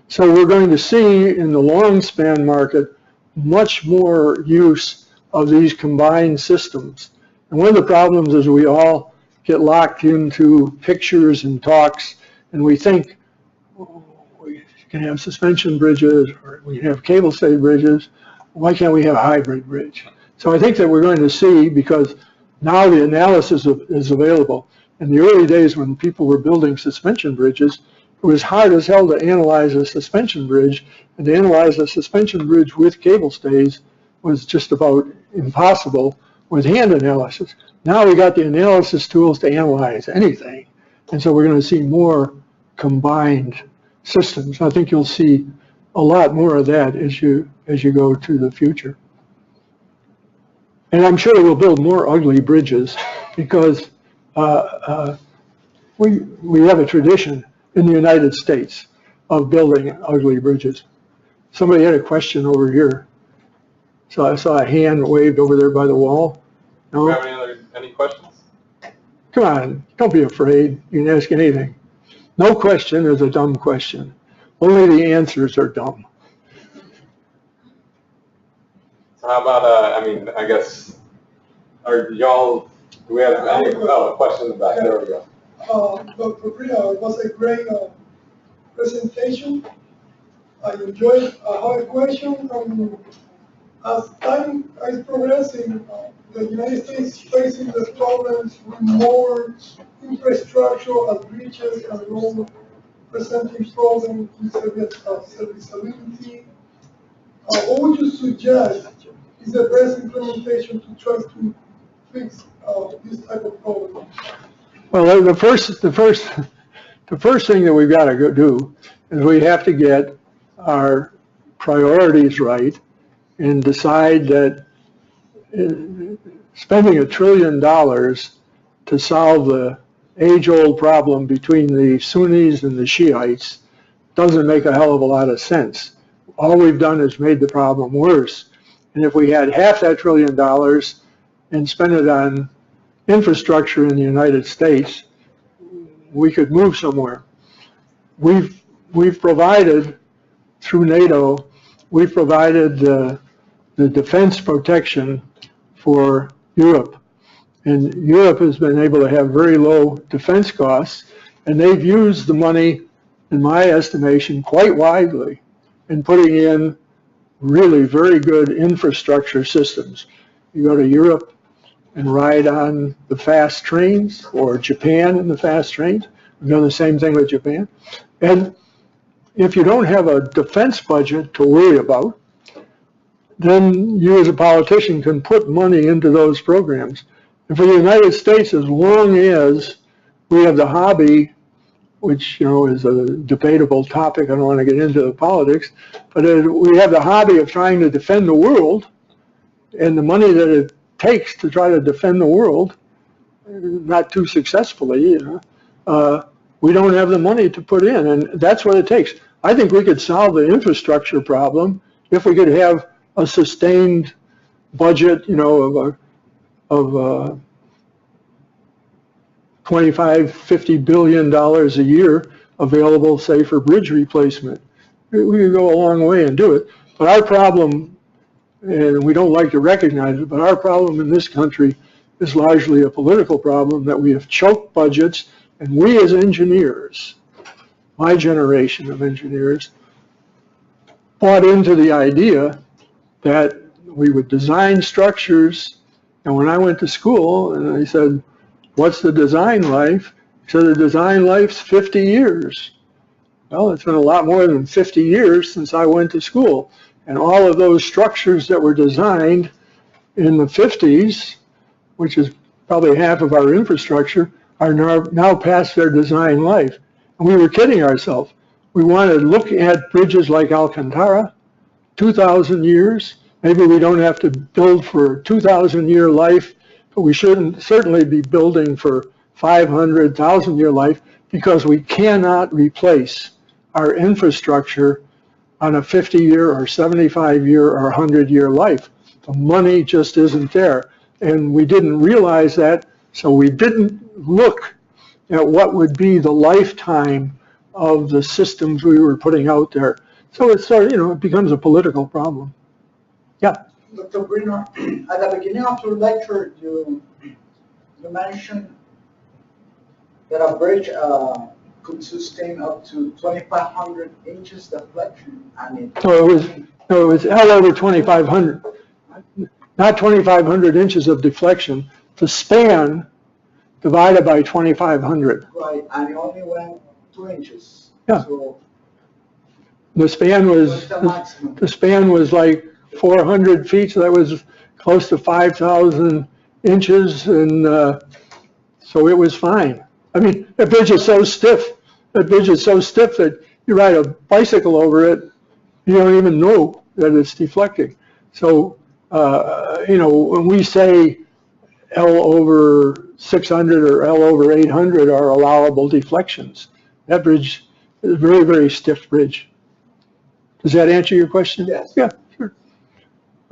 So we're going to see in the long span market much more use of these combined systems. And one of the problems is we all get locked into pictures and talks, and we think we can have suspension bridges or we can have cable stayed bridges. Why can't we have a hybrid bridge? So I think that we're going to see, because now the analysis is available. In the early days when people were building suspension bridges, it was hard as hell to analyze a suspension bridge, and to analyze a suspension bridge with cable stays was just about impossible with hand analysis. Now we got the analysis tools to analyze anything, and so we're going to see more combined systems. I think you'll see a lot more of that as you go to the future. And I'm sure we'll build more ugly bridges, because we have a tradition in the United States of building ugly bridges. Somebody had a question over here. So I saw a hand waved over there by the wall. No? Do you have any questions? Come on, don't be afraid. You can ask anything. No question is a dumb question. Only the answers are dumb. So how about, I guess, are y'all, do we have any, a question in the back? There we go. Dr. Breen, it was a great presentation. I enjoyed it. I have a question. As time is progressing, the United States is facing the problems with more infrastructure as bridges and roads presenting problems in serviceability. What would you suggest is the best implementation to try to fix this type of problem? Well, the first thing that we've got to go do is we have to get our priorities right and decide that spending $1 trillion to solve the age-old problem between the Sunnis and the Shiites doesn't make a hell of a lot of sense. All we've done is made the problem worse. And if we had half that $1 trillion and spent it on infrastructure in the United States, we could move somewhere. We've provided, through NATO, we've provided the defense protection for Europe. And Europe has been able to have very low defense costs, and they've used the money, in my estimation, quite widely in putting in really very good infrastructure systems. You go to Europe and ride on the fast trains, or Japan and the fast trains. We've done the same thing with Japan. And if you don't have a defense budget to worry about, then you as a politician can put money into those programs. And for the United States, as long as we have the hobby, which is a debatable topic, I don't want to get into the politics, but we have the hobby of trying to defend the world, and the money that it takes to try to defend the world, not too successfully, we don't have the money to put in, and that's what it takes. I think we could solve the infrastructure problem if we could have a sustained budget, you know, of 25, $50 billion a year available, say, for bridge replacement. We could go a long way and do it. But our problem, and we don't like to recognize it, but our problem in this country is largely a political problem, that we have choked budgets, and we as engineers, my generation of engineers, bought into the idea that we would design structures. And when I went to school and I said, what's the design life? He said, the design life's 50 years. Well, it's been a lot more than 50 years since I went to school. And all of those structures that were designed in the 50s, which is probably half of our infrastructure, are now past their design life. And we were kidding ourselves. We wanted to look at bridges like Alcantara, 2,000 years. Maybe we don't have to build for a 2,000-year life, but we shouldn't certainly be building for 500,000-year life, because we cannot replace our infrastructure on a 50-year or 75-year or 100-year life. The money just isn't there. And we didn't realize that, so we didn't look at what would be the lifetime of the systems we were putting out there. So it's sort of, you know, it becomes a political problem. Yeah. Dr. Breen, at the beginning of your lecture, you mentioned that a bridge could sustain up to 2,500 inches deflection. No, it was L over 2,500, not 2,500 inches of deflection. The span divided by 2,500. Right, and it only went 2 inches. Yeah. So the span was like 400 feet, so that was close to 5,000 inches, and so it was fine. I mean, that bridge is so stiff. That bridge is so stiff that you ride a bicycle over it, you don't even know that it's deflecting. So, you know, when we say L over 600 or L over 800 are allowable deflections, that bridge is a very, very stiff bridge. Does that answer your question? Yes. Yeah, sure.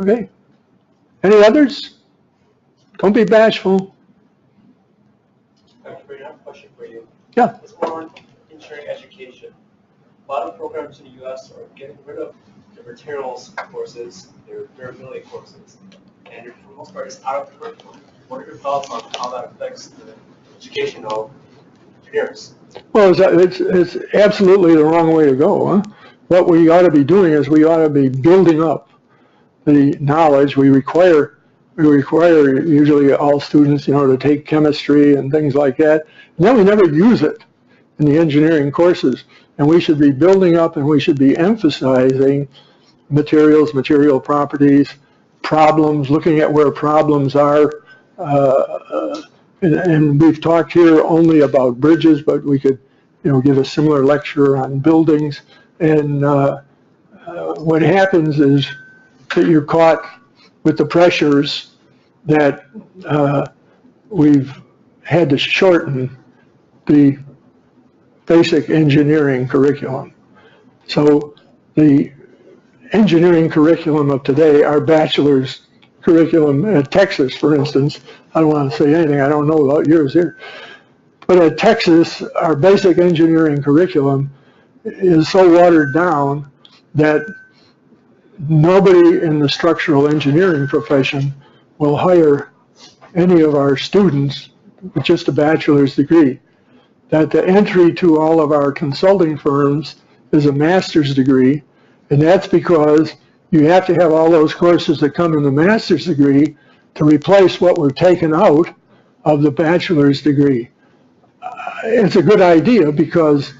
Okay. Any others? Don't be bashful. Dr. Breen, I have a question for you. Yeah. It's more on engineering education. A lot of programs in the U.S. are getting rid of the materials courses, their durability courses, and for the most part, it's out of curriculum. What are your thoughts on how that affects the education of engineers? Well, it's absolutely the wrong way to go. Huh? What we ought to be doing is we ought to be building up the knowledge we require. We require usually all students, you know, to take chemistry and things like that. And then we never use it in the engineering courses. And we should be building up, and we should be emphasizing materials, material properties, problems, looking at where problems are. And we've talked here only about bridges, but we could, you know, give a similar lecture on buildings. And what happens is that you're caught with the pressures that we've had to shorten the basic engineering curriculum. So the engineering curriculum of today, our bachelor's curriculum at Texas, for instance, I don't want to say anything I don't know about yours here, but at Texas, our basic engineering curriculum is so watered down that nobody in the structural engineering profession will hire any of our students with just a bachelor's degree. That the entry to all of our consulting firms is a master's degree, and that's because you have to have all those courses that come in the master's degree to replace what were taken out of the bachelor's degree. It's a good idea because,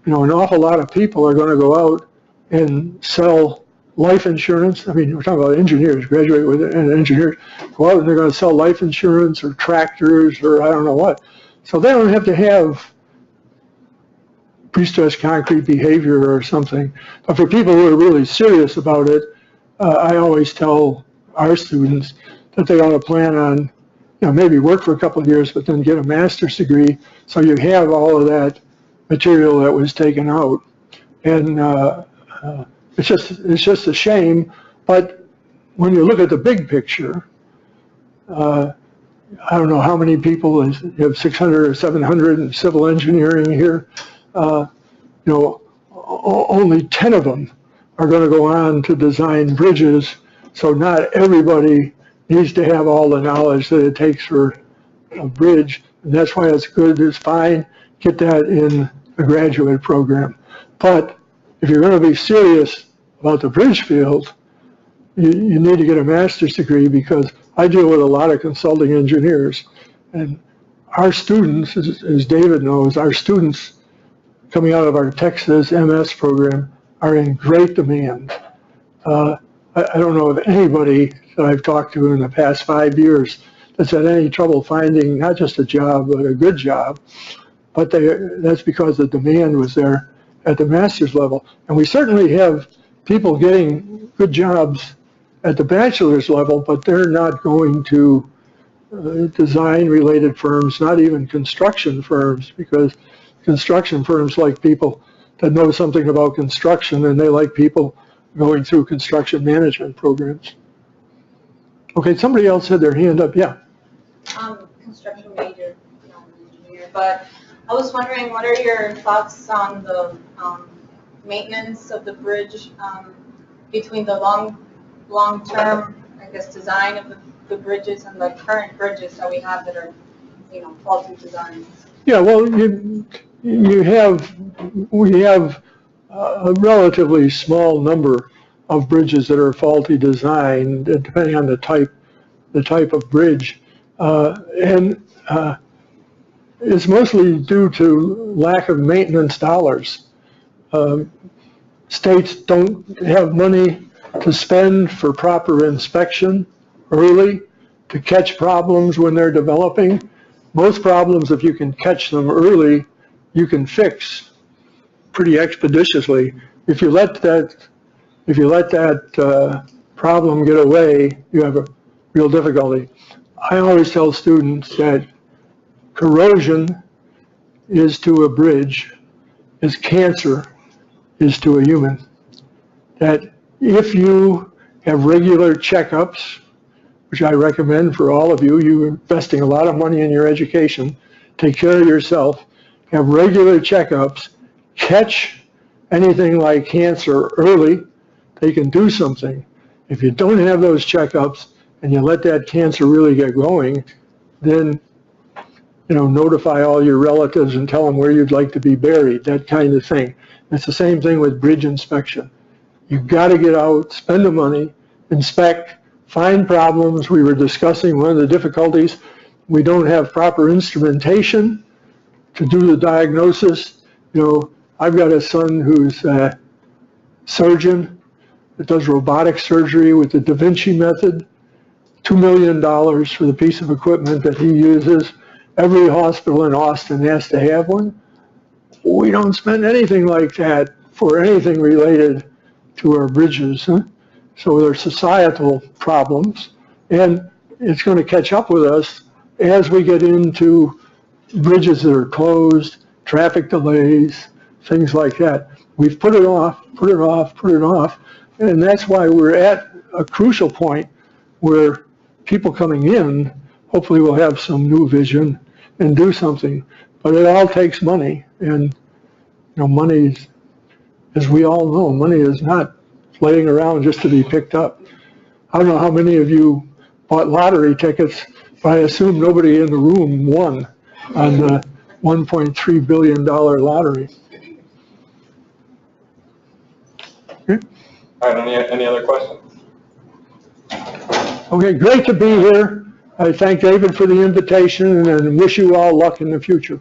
you know, an awful lot of people are going to go out and sell life insurance. I mean, we're talking about engineers, graduate with an engineer, go out and they're going to sell life insurance or tractors or I don't know what. So they don't have to have pre-stressed concrete behavior or something. But for people who are really serious about it, I always tell our students that they ought to plan on, you know, maybe work for a couple of years, but then get a master's degree so you have all of that material that was taken out. And it's just a shame, but when you look at the big picture, I don't know how many people, you have 600 or 700 in civil engineering here. Only 10 of them are going to go on to design bridges. So not everybody needs to have all the knowledge that it takes for a bridge. And that's why it's good, it's fine, get that in the graduate program. But if you're going to be serious about the bridge field, you need to get a master's degree, because I deal with a lot of consulting engineers. And our students, as David knows, our students coming out of our Texas MS program are in great demand. I don't know of anybody that I've talked to in the past 5 years that's had any trouble finding not just a job, but a good job. But that's because the demand was there at the master's level. And we certainly have people getting good jobs at the bachelor's level, but they're not going to design-related firms, not even construction firms, because construction firms like people that know something about construction, and they like people going through construction management programs. Okay, somebody else had their hand up. Yeah. Construction major, engineer, but I was wondering, what are your thoughts on the maintenance of the bridge between the long-term, I guess, design of the bridges and the current bridges that we have that are, faulty designs? Yeah, well, we have a relatively small number of bridges that are faulty design, depending on the type of bridge, and it's mostly due to lack of maintenance dollars. States don't have money to spend for proper inspection early to catch problems when they're developing. Most problems, if you can catch them early, you can fix pretty expeditiously. If you let that problem get away, you have a real difficulty. I always tell students that corrosion is to a bridge as cancer is to a human. That if you have regular checkups, which I recommend for all of you, you're investing a lot of money in your education, take care of yourself, have regular checkups, catch anything like cancer early, they can do something. If you don't have those checkups and you let that cancer really get going, then notify all your relatives and tell them where you'd like to be buried, that kind of thing. It's the same thing with bridge inspection. You've got to get out, spend the money, inspect, find problems. We were discussing one of the difficulties. We don't have proper instrumentation to do the diagnosis. I've got a son who's a surgeon that does robotic surgery with the Da Vinci method. $2 million for the piece of equipment that he uses. Every hospital in Austin has to have one. We don't spend anything like that for anything related to our bridges. So there are societal problems, and it's going to catch up with us as we get into bridges that are closed, traffic delays, things like that. We've put it off, and that's why we're at a crucial point where people coming in hopefully will have some new vision and do something. But it all takes money, and money, as we all know, money is not laying around just to be picked up. I don't know how many of you bought lottery tickets, but I assume nobody in the room won on the $1.3 billion lottery. Okay. All right, any other questions? Okay, great to be here. I thank David for the invitation and wish you all luck in the future.